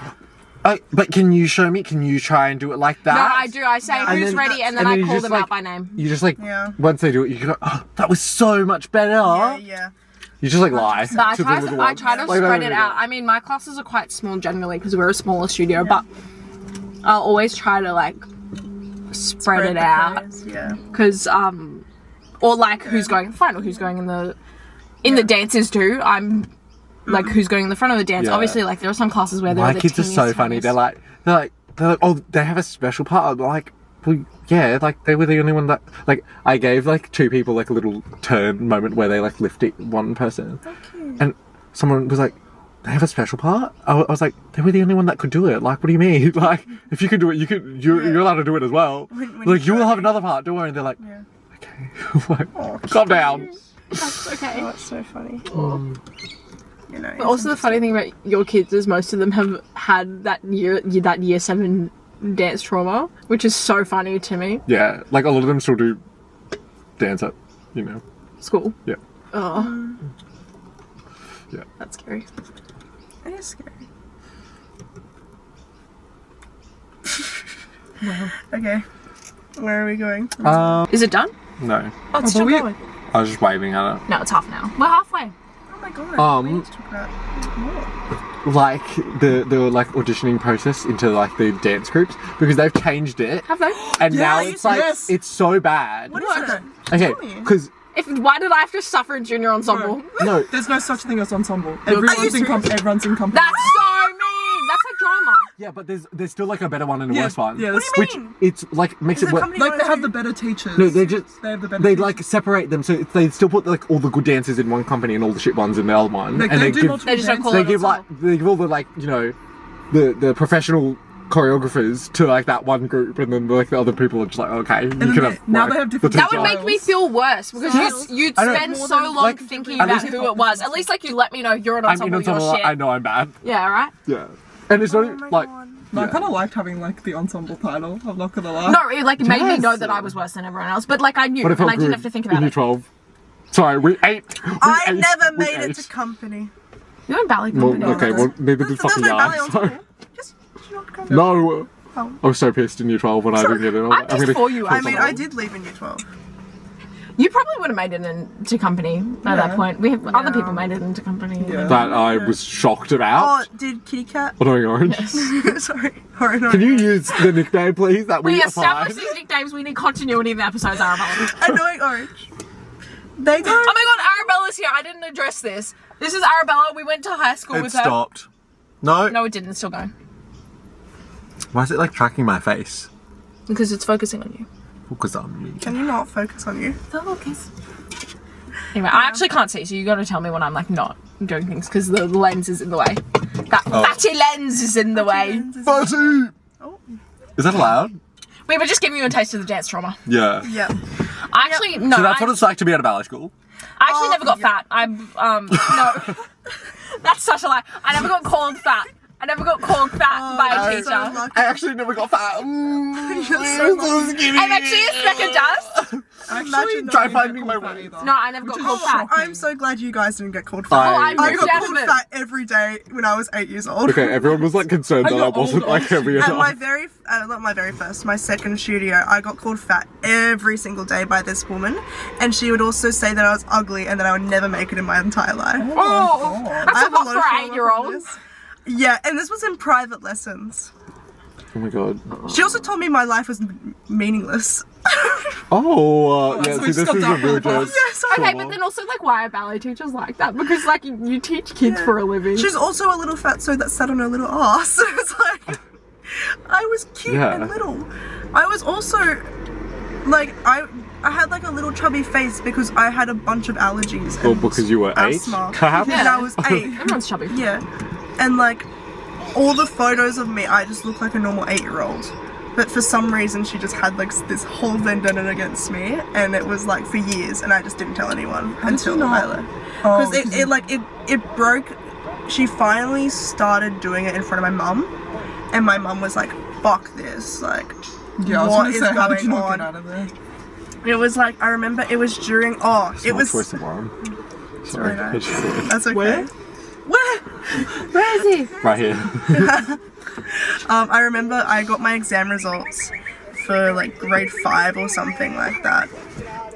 you're But can you show me? Can you try and do it like that? No, I do. I say No. And who's then- ready, and then and I then you call just, them like- out by name. You just like Yeah. once they do it, you go, oh, that was so much better. yeah. You just like lie. But I to the try, little I ones. try to Like, spread no, it no, out. no. I mean, my classes are quite small generally because we're a smaller studio, but I'll always try to like spread it the out praise, yeah. because or like who's going in the front or who's going in the dances too. I'm like who's going in the front of the dance. Yeah. Obviously, like there are some classes where they're My the kids are so teeniest, funny. tiniest. They're like, oh, they have a special part. I'm like, well, yeah, like they were the only one that, like, I gave like 2 people like a little turn moment where they like lifted one person, and someone was like, they have a special part. I was like, they were the only one that could do it. Like, what do you mean? Like, if you can do it, you're allowed to do it as well. When Like, you will try. have another part. Don't worry. And they're like, Yeah. okay, like, calm down. That's okay. Oh, it's so funny. You know. But also the funny thing about your kids is most of them have had that year 7 dance trauma, which is so funny to me. Yeah, like a lot of them still do dance at, School. yeah. Oh. Yeah. That's scary. It is scary. Okay. Where are we going? Is it done? No, Oh, it's but still we- going. I was just waving at it. No, it's half an hour. We're halfway. Oh my god. Um, we need to talk about more. Like the like auditioning process into like the dance groups, because they've changed it, Have they? and now Yes, it's like yes. it's so bad. What is it? Okay, Tell me. because Why did I have to suffer in junior ensemble? no, There's no such thing as ensemble. Everyone's in company. That's so mean. That's like drama. yeah, but there's still like a better one and a Yeah, worse one. yeah, What do you which mean? it's like makes Is it the worse. company Like they have going the to- better teachers. No, they just They have the better they teachers. like separate them, so they still put like all the good dancers in one company and all the shit ones in the other one, Like, and they they do give multiple They just don't call they it give like ensemble. they give all the like the professional choreographers to like that one group, and then like the other people are just like, okay, you then can they- have now like, they have different the That two would make styles. me feel worse because Yes. you'd I know. spend More so than, long like, thinking at about least- who it was. At least like you let me know you're an I'm ensemble, in you're ensemble. shit. I know I'm bad. Yeah, right? Yeah, and it's not Oh even, my like god. No, I Yeah. kind of liked having like the ensemble title. I'm not gonna lie. No, it made me know Yes. that I was worse than everyone else. But like I knew, but it and felt I didn't good have to think in about year it. 12. Sorry, we ate. I never made it to company. You're in ballet Well, company. okay, well neither did There's fucking no ballet I. on So. school. Just not come. No, Oh. I was so pissed in year 12 when I didn't get it. I was I'm like, pissed gonna for you, kill I mean, someone. I did leave in year 12. You probably would have made it into company at that Yeah. point. We have other Yeah. people made it into company. Yeah. That I was shocked Oh, about. did Kitty Cat? Annoying Orange. Sorry. Sorry, no. Can you use the nickname, please? That We we established applied. these nicknames. We need continuity in the episodes, Arabella. Annoying Orange. They go. Oh my god, Arabella's here. I didn't address this. This is Arabella. We went to high school It with her. stopped. No. No, it didn't. It's still going. Why is it like tracking my face? Because it's focusing on you. Because I'm. Can you not focus on you? Focus. Anyway, I actually can't see, so you got to tell me when I'm like not doing things because the lens is in the way. That fatty lens is in the way. Fatty! Oh. Is that allowed? We were just giving you a taste of the dance trauma. Yeah. Yeah. I actually no. So that's I, what it's like to be at a ballet school. I actually Oh, never got yeah. fat. No. That's such a lie. I never got called fat. I never got called fat by a I'm teacher. so lucky. I actually never got fat. You're so lucky. I'm actually a second dust. Actually, try don't finding get my called fat way. either. No, I never got Which is called fat. shocking. I'm so glad you guys didn't get called I- fat. Oh, I I moved got out of called it. fat every day when I was 8 years old. Okay, everyone was like concerned And that I you're wasn't old like also. heavy At enough. my second studio, I got called fat every single day by this woman, and she would also say that I was ugly and that I would never make it in my entire life. Oh, God. that's I a have a lot lot for of an trauma 8-year-old. from this. Yeah, and this was in private lessons. Oh my god. She also told me my life was meaningless. Oh, yeah, so see, we this stopped is a after real the class. joke. Yes, I Okay, but then also like, why are ballet teachers like that? Because like you teach kids for a living. She's also a little fatso that sat on her little ass. It's like I was cute Yeah. and little. I was also like I had like a little chubby face because I had a bunch of allergies. Or and because you were 8, asthma. perhaps? And I was 8. Everyone's chubby. Yeah. And like all the photos of me, I just look like a normal 8-year-old. But for some reason, she just had like this whole vendetta against me, and it was like for years, and I just didn't tell anyone until you not? I left. Oh, Because it broke. She finally started doing it in front of my mum, and my mum was like, "Fuck this!" Like, Yeah, I was what gonna is say, how did you going not on? get out of there? It was like I remember it was during. Oh, it Small was. choice of arm. Sorry. Sorry, I just saw it. That's okay. Where? Where? Where is he? Right here. I remember I got my exam results for like grade 5 or something like that.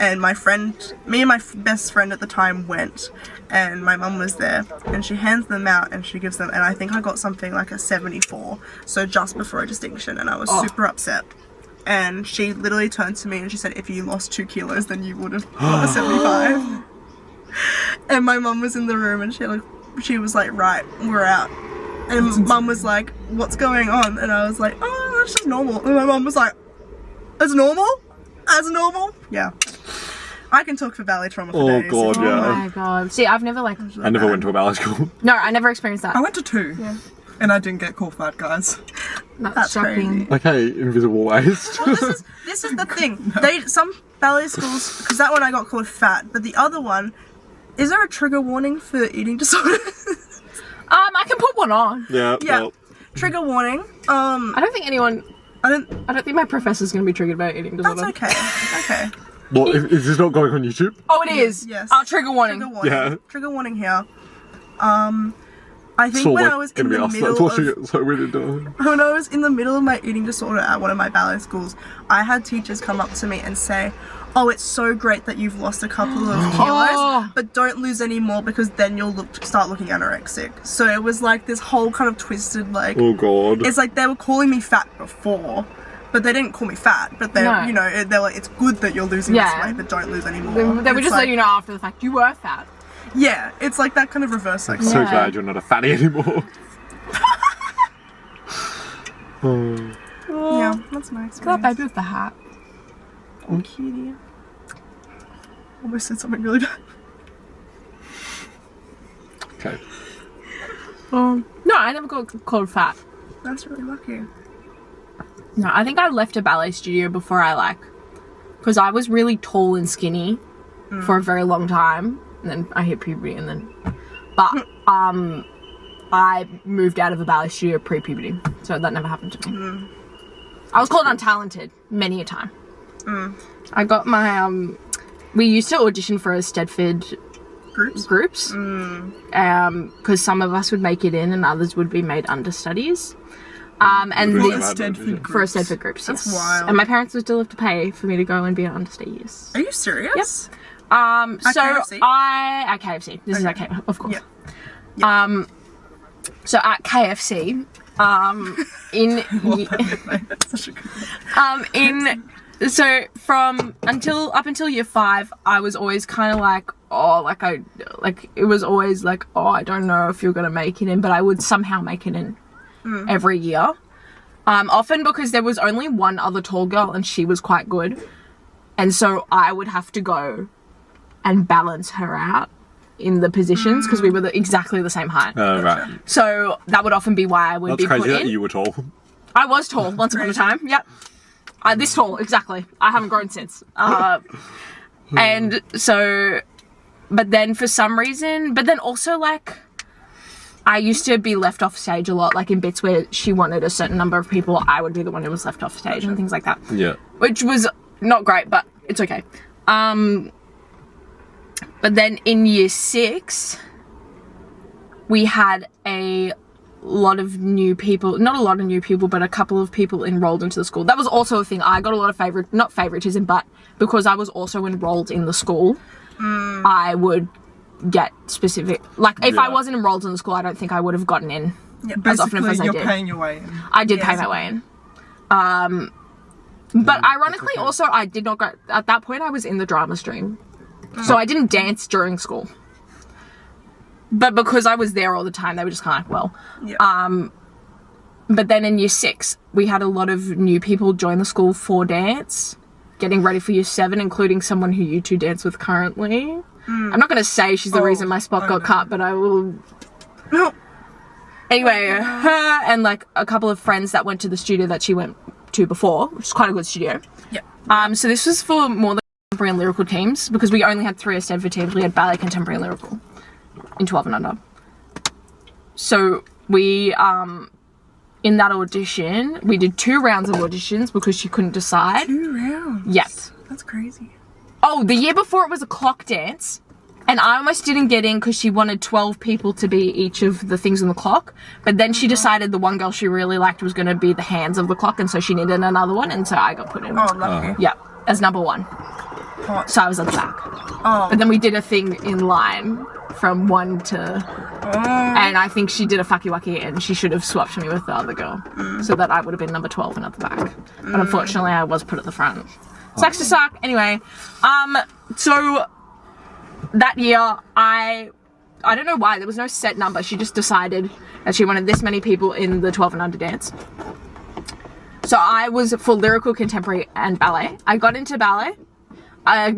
And me and my best friend at the time went, and my mum was there, and she hands them out and she gives them, and I think I got something like a 74, so just before a distinction, and I was super upset. and she literally turned to me and she said, if you lost 2 kilos, then you would have got a 75. And my mum was in the room and she was like, right, we're out. And mum was like, what's going on? And I was like, oh, that's just normal. And my mum was like, that's normal? That's normal? Yeah. I can talk for ballet trauma for Oh, days. God, Oh yeah. my god. See, I've never like. I never went to a ballet school. No, I never experienced that. I went to 2. Yeah. And I didn't get called fat, guys. That's crazy. shocking. Okay, invisible waist. Well, this is the thing. Some ballet schools, because that one I got called fat, but the other one, is there a trigger warning for eating disorders? I can put one on. Yeah. Yeah. Well, Trigger warning. I don't think anyone. I don't. I don't think my professor's gonna be triggered by eating disorder. That's okay. Okay. well, is this not going on YouTube? Oh, it is. Yes. Trigger warning. Trigger warning. Yeah. Trigger warning here. I think So, when like, I was gonna in be the us. middle That's watching of it, so we didn't. when I was in the middle of my eating disorder at one of my ballet schools, I had teachers come up to me and say, oh, it's so great that you've lost a couple of kilos, Oh. but don't lose any more because then you'll start looking anorexic. So it was like this whole kind of twisted, like, Oh, God. it's like they were calling me fat before, but they didn't call me fat. But they, No. you know, they're like, it's good that you're losing Yeah. this weight, but don't lose any more. They would It's just like, let you know after the fact you were fat. Yeah, it's like that kind of reverse psychology. So Yeah. glad you're not a fatty anymore. Oh. Yeah, that's my That experience. baby with the hat. Oh, cutie. Almost said something really bad. Okay. No, I never got called fat. That's really lucky. No, I think I left a ballet studio before because I was really tall and skinny for a very long time, and then I hit puberty, but I moved out of a ballet studio pre-puberty, so that never happened to me. I was called untalented many a time. I got my we used to audition for a Stedford Groups? groups because some of us would make it in and others would be made understudies. And Really the, bad Stedford for a Stedford groups, That's yes. wild. And my parents would still have to pay for me to go and be an understudy, yes. Are you serious? So KFC? at KFC. This is at KFC, of course. Yeah. So at KFC, Such a good so up until year 5, I was always kind of like, it was always like, oh, I don't know if you're gonna make it in, but I would somehow make it in every year. Often because there was only one other tall girl and she was quite good, and so I would have to go and balance her out in the positions because we were exactly the same height. Right. So that would often be why I would That's be crazy put that in. you were tall. I was tall once upon a time. Yep. This tall, exactly. I haven't grown since. And so, but then for some reason, but then also like, I used to be left off stage a lot, like in bits where she wanted a certain number of people, I would be the one who was left off stage and things like that. Yeah. Which was not great, but it's okay. But then in year 6, we had a lot of new people, not a lot of new people, but a couple of people enrolled into the school. That was also a thing. I got a lot of not favoritism, but because I was also enrolled in the school, I would get specific, like if I Yeah. wasn't enrolled in the school, I don't think I would have gotten in Yeah, as often Basically, as I you're did. paying your way in. I did pay Yes. my way in. But ironically, also, I did not go. At that point, I was in the drama stream, so I didn't dance during school. But because I was there all the time, they were just kind of like, well. Yeah. But then in year 6, we had a lot of new people join the school for dance, getting ready for year 7, including someone who you two dance with currently. I'm not going to say she's the reason my spot got cut, but I will. Anyway, her and like a couple of friends that went to the studio that she went to before, which is quite a good studio. Yeah. So this was for more than contemporary and lyrical teams because we only had 3 Stedford teams. We had ballet, contemporary, and lyrical in 12 and under. So we, in that audition, we did 2 rounds of auditions because she couldn't decide. 2 rounds. Yep. That's crazy. Oh, the year before it was a clock dance. And I almost didn't get in because she wanted 12 people to be each of the things on the clock. But then she decided the one girl she really liked was going to be the hands of the clock. And so she needed another one. And so I got put in. Oh, lucky. Yeah, as number 1. Hot. So I was at the back. Oh. But then we did a thing in line from 1 to And I think she did a fucky wucky and she should have swapped me with the other girl so that I would have been number 12 and at the back. But unfortunately, I was put at the front. Sucks to suck. Anyway, so that year, I don't know why, there was no set number. She just decided that she wanted this many people in the 12 and under dance. So I was for lyrical, contemporary, and ballet. I got into ballet. I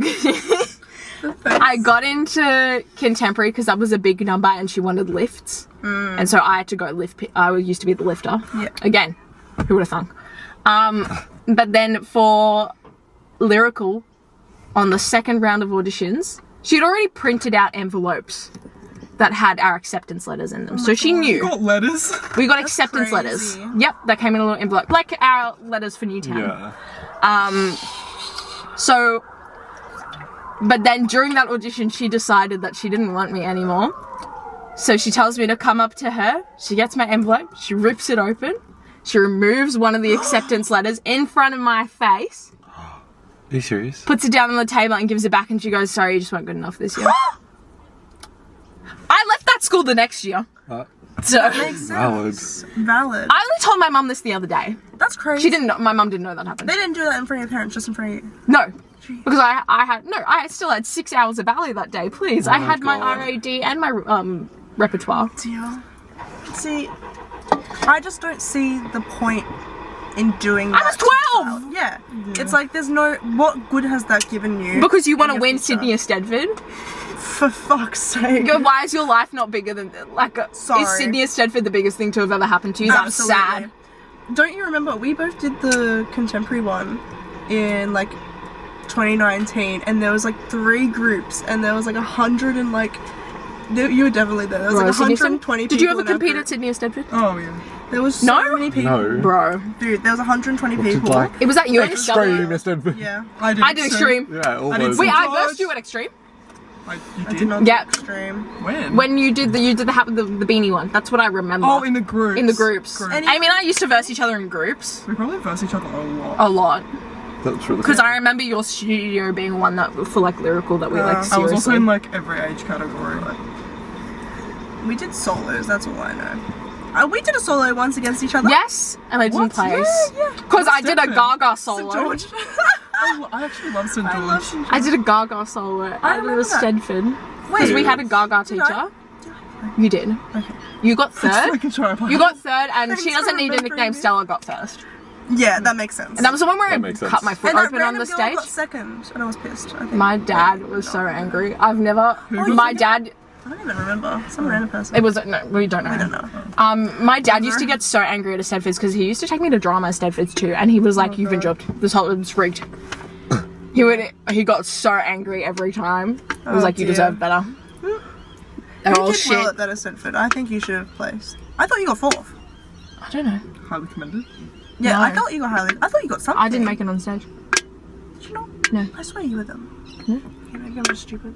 got into contemporary because that was a big number and she wanted lifts. And so I had to go lift. I used to be the lifter. Yeah. Again, who would have thunk? But then for lyrical, on the second round of auditions, she'd already printed out envelopes that had our acceptance letters in them. So she knew. You got letters? We got acceptance letters. crazy. Yep, that came in a little envelope. Like our letters for Newtown. Yeah. So, but then during that audition, she decided that she didn't want me anymore. So she tells me to come up to her. She gets my envelope. She rips it open. She removes one of the acceptance letters in front of my face. Are you serious? Puts it down on the table and gives it back. And she goes, "Sorry, you just weren't good enough this year." I left that school the next year. So Makes Valid. sense. Valid. I only told my mum this the other day. That's crazy. She didn't know. My mum didn't know that happened. They didn't do that in front of your parents, just in front of you. No. Because I still had 6 hours of ballet that day, please. I my had my God. RAD and my repertoire. Deal. See, I just don't see the point in doing that. I was 12! Yeah. It's like there's no. What good has that given you? Because you want in to your win future? Sydney or Stedford. For fuck's sake. Why is your life not bigger than, Sorry. is Sydney or Stedford the biggest thing to have ever happened to you? That's sad. Don't you remember we both did the contemporary one in like 2019, and there was like 3 groups, and there was like 100 and like you were definitely there. There was Bro, like Sydney or 120 Stedford? Did you people ever in our compete group. at Sydney or Stedford? Oh, yeah. There was so No? many people. No. Bro. Dude, there was 120 Did people. like It was at UNSW. extreme instead of Yeah. I did Extreme. Yeah, all I did those. Wait, some- I George. versed you at Extreme. You I did? did not Yeah. do extreme. When? When you did the beanie one. That's what I remember. Oh, in the groups. In the groups. Group. Any- I mean, I used to verse each other in groups. We probably verse each other a lot. A lot. That's really Because I remember your studio being one that for like lyrical that we like I seriously. was also in like every age category. We did solos, that's all I know. We did a solo once against each other. Yes, and I didn't What? place. Yeah. Because I did a Stephen. Gaga St. solo. George. I actually love St. I George. love St. I did a Gaga solo at remember the that. Stedford. Because we had a Gaga Did I? teacher. You did. Okay. You got Just third. making sure I You got third, and Thanks she for doesn't need a remembering nickname. me. Stella got first. Yeah, that makes sense. And that was the one where That I makes sense. cut my foot and that open on random the girl stage. got second, and I was pissed. I think. My dad was so angry. I've never. did My you dad. I don't even remember. Some random person. It was no. We don't know. I don't know. My dad used to get so angry at Stedfords because he used to take me to drama at Stedfords too, and he was like, "You've been jobbed. This whole it's rigged." He got so angry every time. He was Oh, like, "You dear. deserve better." They're You all did shit. well at that at Stedford. I think you should have placed. I thought you got 4th. I don't know. highly commended. Yeah, No. I thought you got highly. I thought you got something. I didn't make it on stage. Did you not? No. I swear you were them. No. Okay, maybe I'm just stupid.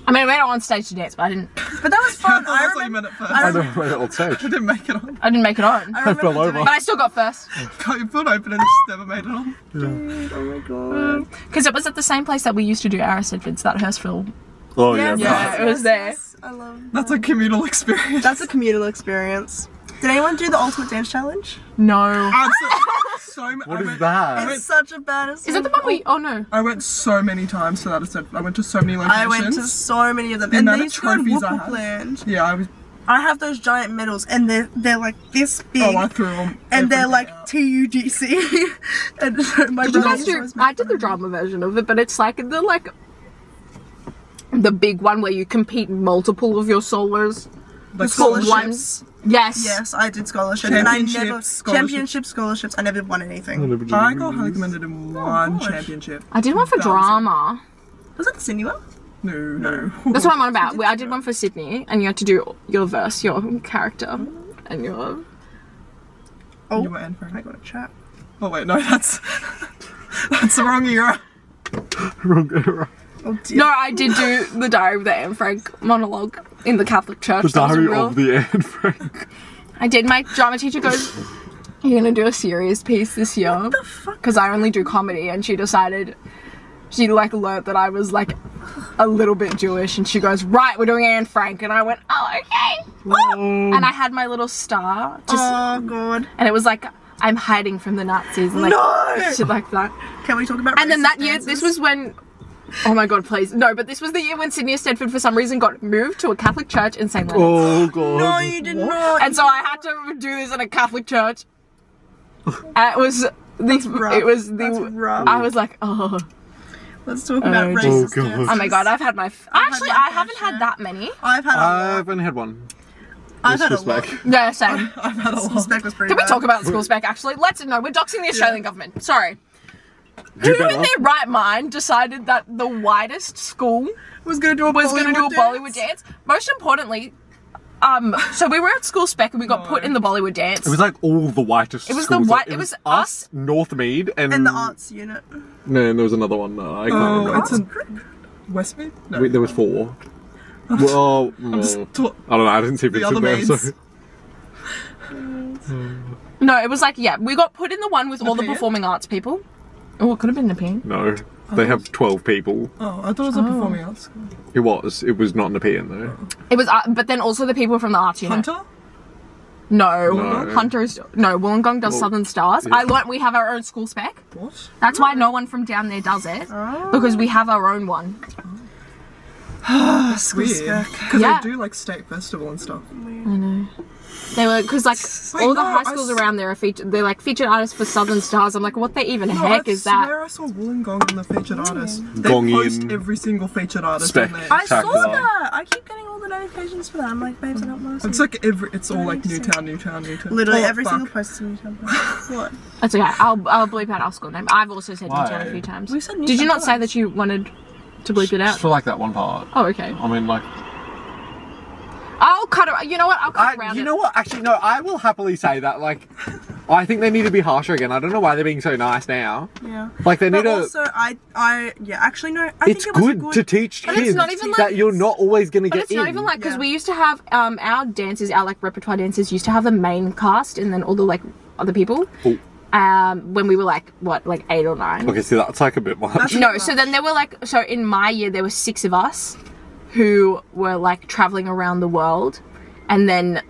I mean, I made it on stage to dance, but I didn't. But that was fun. That's what you remember. meant at first. I I never made it on stage. I didn't make it on. I didn't make it on. I remember fell over. doing- But I still got first Cut your foot open and just never made it on. Dude, oh my god. because it was at the same place that we used to do our Stedfords, that Hurstville. Oh yeah. Yes, Yeah, that- it was there. yes, I love. That's a communal experience. That's a communal experience. Did anyone do the ultimate dance challenge? No. What is that? It's such a bad. Is that the one we? Oh no. I went so many times to that. I went to so many locations. I went to so many of them, The and amount they of used to go in trophies I Whoopal had. Land. Yeah, I was. I have those giant medals, and they're like this big, Oh, I threw them. and they're like out. TUDC. And my Did you brother guys used to do? always make I did the drama version of it, but it's like the big one where you compete in multiple of your solos. Like scholarships. Yes. Yes, I did scholarships, and I never Championships, championship scholarships. I never won anything. I got highly commended in one gosh. championship. I did one for That was- drama. Was that the Sydney one? No. That's what I'm on about. I did one for Sydney, and you had to do your verse, your character, and your. Oh, You were Anne Frank. I got a chat. Oh wait, no, that's the wrong era. Wrong era. Oh dear. No, I did do the Diary of the Anne Frank monologue in the Catholic Church. The That was Diary real. of the Anne Frank. I did. My drama teacher goes, "You're gonna do a serious piece this year," What the fuck? because I only do comedy, and she decided she like learnt that I was like a little bit Jewish, and she goes, right, we're doing Anne Frank, and I went, oh, okay. And I had my little star, Oh god. and it was like, I'm hiding from the Nazis, and like, No! shit like that. Can we talk about And then racist that year, dances? this was when, oh my god, please, no, but this was the year when Sydney Stedford for some reason got moved to a Catholic church in St. Leonard's. Oh god. No, you did not. And so I had to do this in a Catholic church. And it was rough. That's rough. I was like, oh. Let's talk about Oh, racist God. dances. Oh my god, I've had my. Actually, my I fair haven't share. had that many. I've had a lot. I've only had one. I've had a School lot. spec. Yeah, same. I've had a lot. Spec was pretty Can we bad. talk about school spec actually? Let's know. We're doxing the Australian government. Sorry. Do Who in better. their right mind decided that the whitest school Was gonna do a was going to do a Bollywood Bollywood dance? Most importantly, so we were at school spec and we got put in the Bollywood dance. It was like all the whitest. It was the schools. white- it was us. Northmead, and And the arts unit. No, and there was another one. No, I can't Oh, remember. it's in Westmead? No. There was 4. Well, just ta- I don't know. I didn't see pictures other there. means. So. No, it was like, yeah, we got put in the one with all the Nepean? performing arts people. Oh, it could have been Nepean. No, they have 12 people. Oh, I thought it was a performing arts school. It was. It was not Nepean though. It was, but then also the people from the arts unit. Hunter? No, No. Hunter's, no, Wollongong does Southern Stars. yeah. I learnt we have our own school spec. What? That's why no one from down there does it. Because we have our own one. That's School weird. spec. Because Yeah. they do like state festival and stuff. They were, because like, Wait, all the no, high I schools s- around there are featured, they're like featured artists for Southern Stars. I'm like, what the even heck I is that? swear I saw Wollongong in the featured artist. They Gong post in. every single featured artist Spec. on there. I saw Spectacular. that. I keep getting all the notifications for that. I'm like, babes, I don't want to It's see. like it's all like Newtown. Literally Oh, every fuck. single post is in Newtown. What? That's okay. I'll bleep out our school name. I've also said Why? Newtown a few times. We said Did you Newtown not say twice. that you wanted to bleep it out? For like that one part. Oh, okay. I mean, like. I'll cut it. You know what? I'll cut around You it. know what? Actually, no. I will happily say that. Like, I think they need to be harsher again. I don't know why they're being so nice now. Yeah. Like, they need But to. also, yeah, actually, no. It's think it was good to teach But it's kids not even like- that you're not always going to But get it's in. not even like, because Yeah. we used to have our dancers, our like repertoire dancers used to have the main cast and then all the like other people. Oh. When we were like, what, like 8 or 9. Okay, see, that's like a bit much. That's- No, so then there were like, so in my year there were 6 of us who were like traveling around the world, and then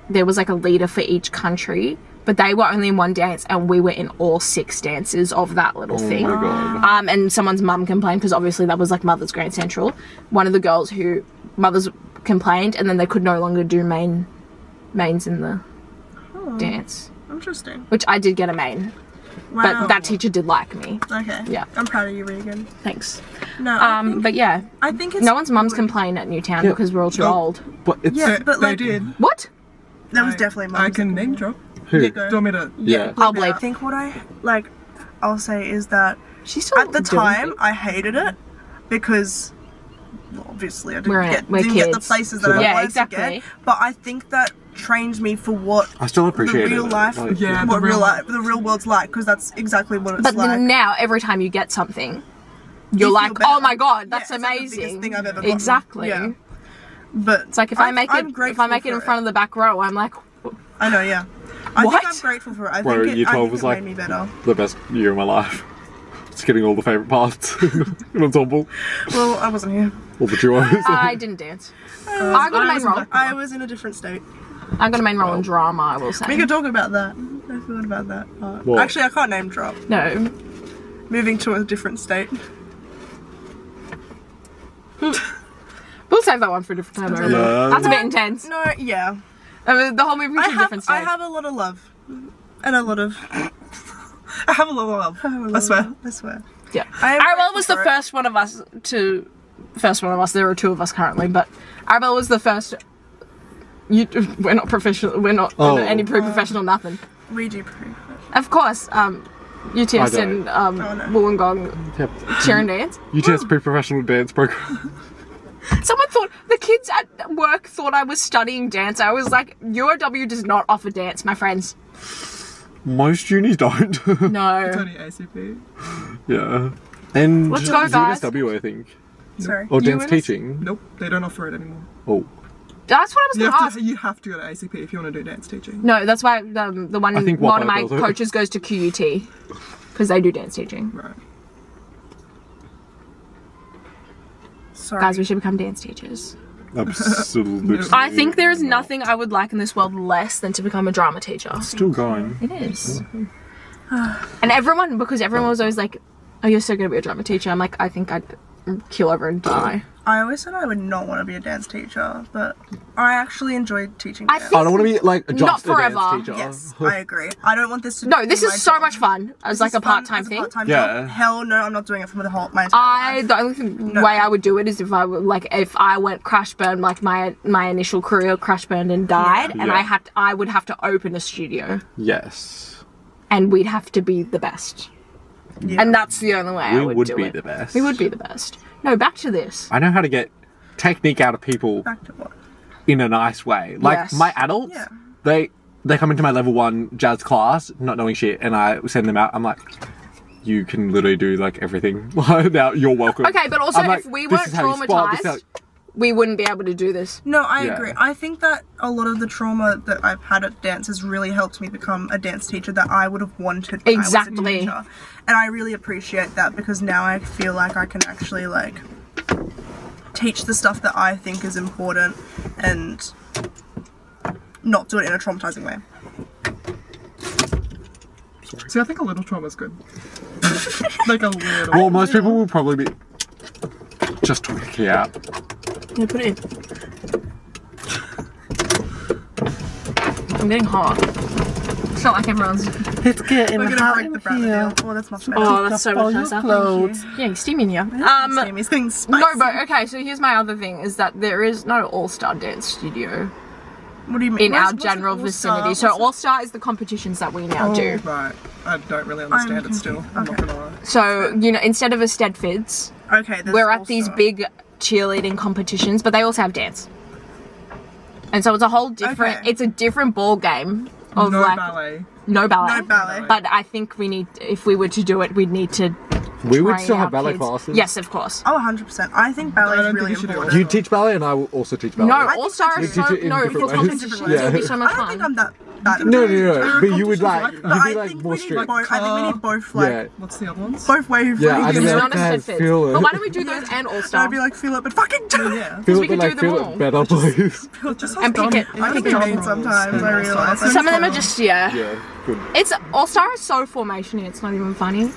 there was like a leader for each country, but they were only in one dance and we were in all 6 dances of that little Oh thing. my god. And someone's mum complained because obviously that was like Mother's Grand Central. One of the girls who mothers complained, and then they could no longer do mains in the dance, Interesting. which I did get a main, Wow. but that teacher did like me. Okay. Yeah. I'm proud of you, Regan. Thanks. No. But yeah, I think it's no one's mum's good. complain at Newtown Yeah. because we're all too No. old. But it's. Yeah, but they like did. What? there was I- definitely. I mums can that name did. drop. Who? Yeah, Do you want me to? Yeah. I'll bleep it out. bleep. I think what I'll say is that She's still at the doing time it. I hated it because well, obviously I We're didn't we're get the kids. places So that I Yeah, wanted exactly. to get. But I think that trained me for what I still the appreciate real it. life, Like, Yeah, what the real life. the real world's like, because that's exactly what it's But like. then now, every time you get something, you're You like, feel better. oh my god, that's Yeah, it's like the biggest amazing. thing I've ever gotten. Exactly. Yeah. But It's like if I make it, if I make it in front of the back row, I'm like, I know, yeah. I What? think I'm grateful for it. I Bro, think year I 12 think was it like- made me better. The best year of my life. Just getting all the favourite parts in ensemble. Well, I wasn't here. All the duos. I didn't dance. I got a main role. I was in a different state. I got a main role in drama, I will We say. could talk about that. I forgot about that part. What? Actually, I can't name drop. No. Moving to a different state. We'll save that one for a different time. Over. No. That's a bit intense. No, yeah. I mean, the whole movie to a different I state. have a lot of love. And a lot of... I have a lot of love. I swear. I swear. Yeah. I am Arabelle was the grateful for it. first one of us to. First one of us. There are 2 of us currently, but Arabelle was the first. We're not professional. We're not Oh. any pre-professional. Nothing. We do prove it. Of course. UTS I and no. Wollongong Yep. cheer and dance. UTS pre-professional dance program. Someone thought the kids at work thought I was studying dance. I was like, UOW does not offer dance, my friends. Most unis don't. It's No. only ACP. Yeah. And Let's go, guys. UNSW, I think. Sorry. Or dance UNS teaching. Nope, they don't offer it anymore. Oh. That's what I was You going to have ask. to, you have to go to ACP if you want to do dance teaching. No, that's why the one I think one of my Wapato does it. coaches goes to QUT because they do dance teaching. Right. Sorry. Guys, we should become dance teachers. Absolutely. I think there is nothing I would like in this world less than to become a drama teacher. Still going. It is. And because everyone was always like, oh, you're so good to be a drama teacher. I'm like, I think I'd kill over and die. I always said I would not want to be a dance teacher, but I actually enjoyed teaching I dance. think- I don't want to be like just Not a forever. dance teacher. Yes, I agree. I don't want this to No, be this my is so job. much fun as This like is a fun part-time as a thing. part-time Yeah. job. Hell no, I'm not doing it for my entire life. The only way I would do it is if I went crash burn, like my initial career crash burned and died, and Yeah. I would have to open a studio, Yes. and we'd have to be the best. Yeah. And that's the only way I We would would do be it. the best. We would be the best. No, back to this. I know how to get technique out of people Back to what? in a nice way. Like Yes. my adults, Yeah. they come into my level 1 jazz class not knowing shit, and I send them out. I'm like, you can literally do like everything. Now you're welcome. Okay, but also I'm like, if we this weren't is how you spot, this is how- traumatized, we wouldn't be able to do this. No, I Yeah. agree. I think that a lot of the trauma that I've had at dance has really helped me become a dance teacher that I would have wanted when Exactly. I was a teacher. And I really appreciate that because now I feel like I can actually like teach the stuff that I think is important and not do it in a traumatizing way. See, I think a little trauma is good. Like a little. Well, most people will probably be just tweaking out. Yeah, put it in. I'm getting hot. It's not like everyone's. It's getting We're gonna break the brother deal. Oh, that's much better. Oh, that's so much nicer. clothes. Yeah, steamy in here. Sammy's getting spicy. No, but okay. So here's my other thing: is that there is no all-star dance studio What do you mean? in our What's an general all-star? vicinity. So What's all-star is the competitions that we now do. Right. I don't really understand it still. I'm not gonna lie. So instead of a Stedfords, Okay, there's we're at these all-star. big cheerleading competitions, but they also have dance. And so it's a whole different. Okay. It's a different ball game of No like ballet. no ballet. No ballet. But I think we need, if we were to do it, we'd need to. We would train still our have ballet kids. classes. Yes, of course. Oh, 100%. I think ballet I is don't really think you should do it. important. You teach ballet, and I will also teach ballet. No, think All Star so is too. so We teach it in no different for ways. competitions. Yeah. It'll be so much I don't think fun. I'm that bad. No, but you would like, Competitions you'd But I be like think more we need strict. both. I think we need both like Yeah, What's the other ones? both waves. Yeah, I like, don't It's know. not a guys, Stedfords. feel it. But why don't we do those and All I'd Star? be like, feel it, but fucking do it. Yeah. feel we it, could but do like them feel all. it better, please. And pick it. I Pick think it. I'm mean sometimes. I realise. Some of them are just Yeah, good. It's All Star is so formationy. It's not even funny.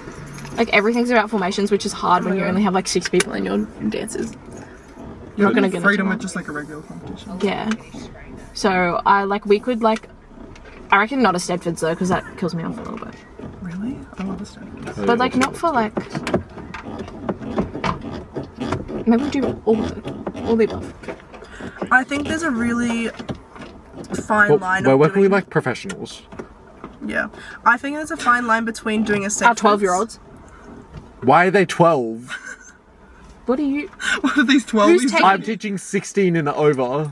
Like everything's about formations, which is hard when you only have like 6 people in your dances. You're not gonna get Freedom it. with just like a regular competition. Yeah. So we could like. I reckon not a Stedfords though, because that kills me off a little bit. Really? I don't understand. But like not for like. Maybe we do all the above. I think there's a really fine line. Well, of where can we doing- like professionals? Yeah, I think there's a fine line between doing a set. Our 12-year-olds. Why are they 12? What are you? What are these 12? Who's taking- I'm teaching 16 and over.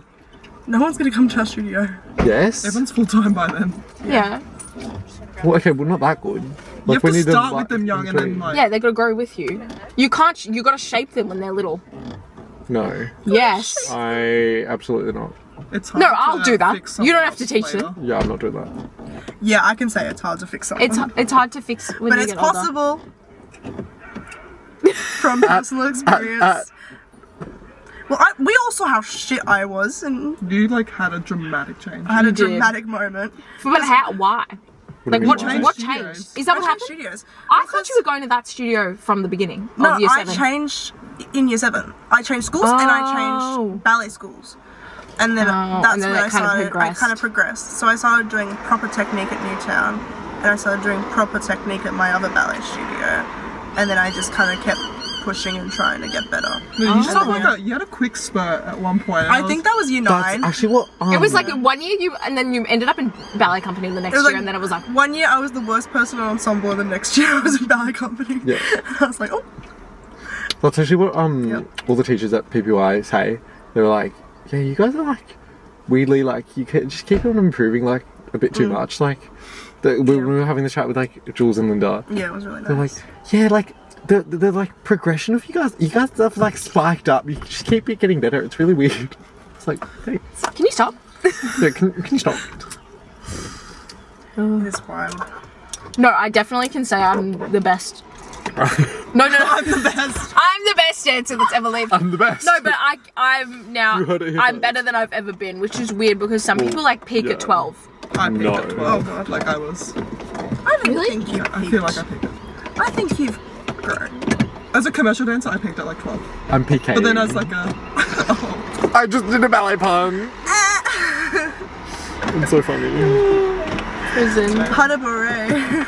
No one's gonna come to our studio. Yes. Everyone's full time by then. Yeah. Well, okay, well, not that good. You have to them, start like, with them young and then between- like. Yeah, they gotta grow with you. You can't. You gotta shape them when they're little. No, Yes. I absolutely not. It's hard No, to I'll do that. fix You don't someone have to else teach later. them. Yeah, I'm not doing that. Yeah, I can say it's hard to fix something. It's hard to fix when but you it's get older. possible. From personal experience. Well, we all saw how shit I was, and You like had a dramatic change. I had a You did. dramatic moment. But how? Why? Like what? What What changed changed? studios? Is that what I changed happened? studios. I thought you were going to that studio from the beginning No, of year I 7. changed in year 7. I changed schools and I Oh. changed ballet schools. And then Oh, that's and then when it I kind of started. I progressed. kind of progressed. So I started doing proper technique at Newtown, and I started doing proper technique at my other ballet studio, and then I just kind of kept pushing and trying to get better. No, you just Oh. had like you had a quick spurt at one point. and I think that was year That's 9. actually what. It was like 1 year and then you ended up in ballet company the next was year, like- and then it was like, One year I was the worst person in ensemble, and the next year I was in ballet company. Yeah. I was like, oh, That's actually what Yep. all the teachers at PPY say. They were like, yeah, you guys are like weirdly like you can just keep on improving like a bit too much. Like we were having the chat with like Jules and Linda. yeah, it was really They're like, nice. yeah, like the like progression of you guys have like spiked up. You just keep getting better. It's really weird. It's like, hey, can you stop? yeah, can you stop? It's wild. No, I definitely can say I'm the best No. I'm the best. I'm the best dancer that's ever lived. I'm the best. No, but I'm now. You heard it here I'm first. better than I've ever been, which is weird because some people like peak yeah. at 12. I peaked No. at 12. Oh god, like I was. I don't Really? think you. I feel like I peaked. I think you've grown. As a commercial dancer, I peaked at like 12. I'm PK. But then as like a. I just did a ballet pun. It's so funny. Prison. Hanabore.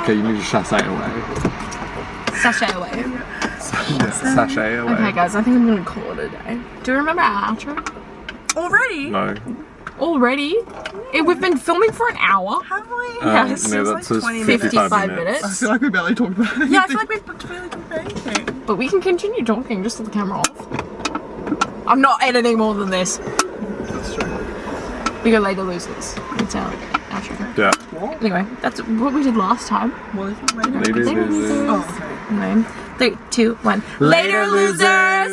Okay, you need to sashay away. Sashay away. Sashay away. Okay, guys, I think I'm gonna call it a day. Do you remember our outro? Already? No. Already? We've been filming for an hour. Have we? Yeah, no, it's that like says 20 55 55 minutes. I minutes. feel like we barely talked about it. Yeah, I feel like we've barely done anything. But we can continue talking just with the camera off. I'm not editing more than this. That's true. We go later losers. It's our outro. Yeah. Anyway, that's what we did last time. What if later? Ladies, Later, losers. Oh, okay. Anyway, 3, 2, 1. Later, losers!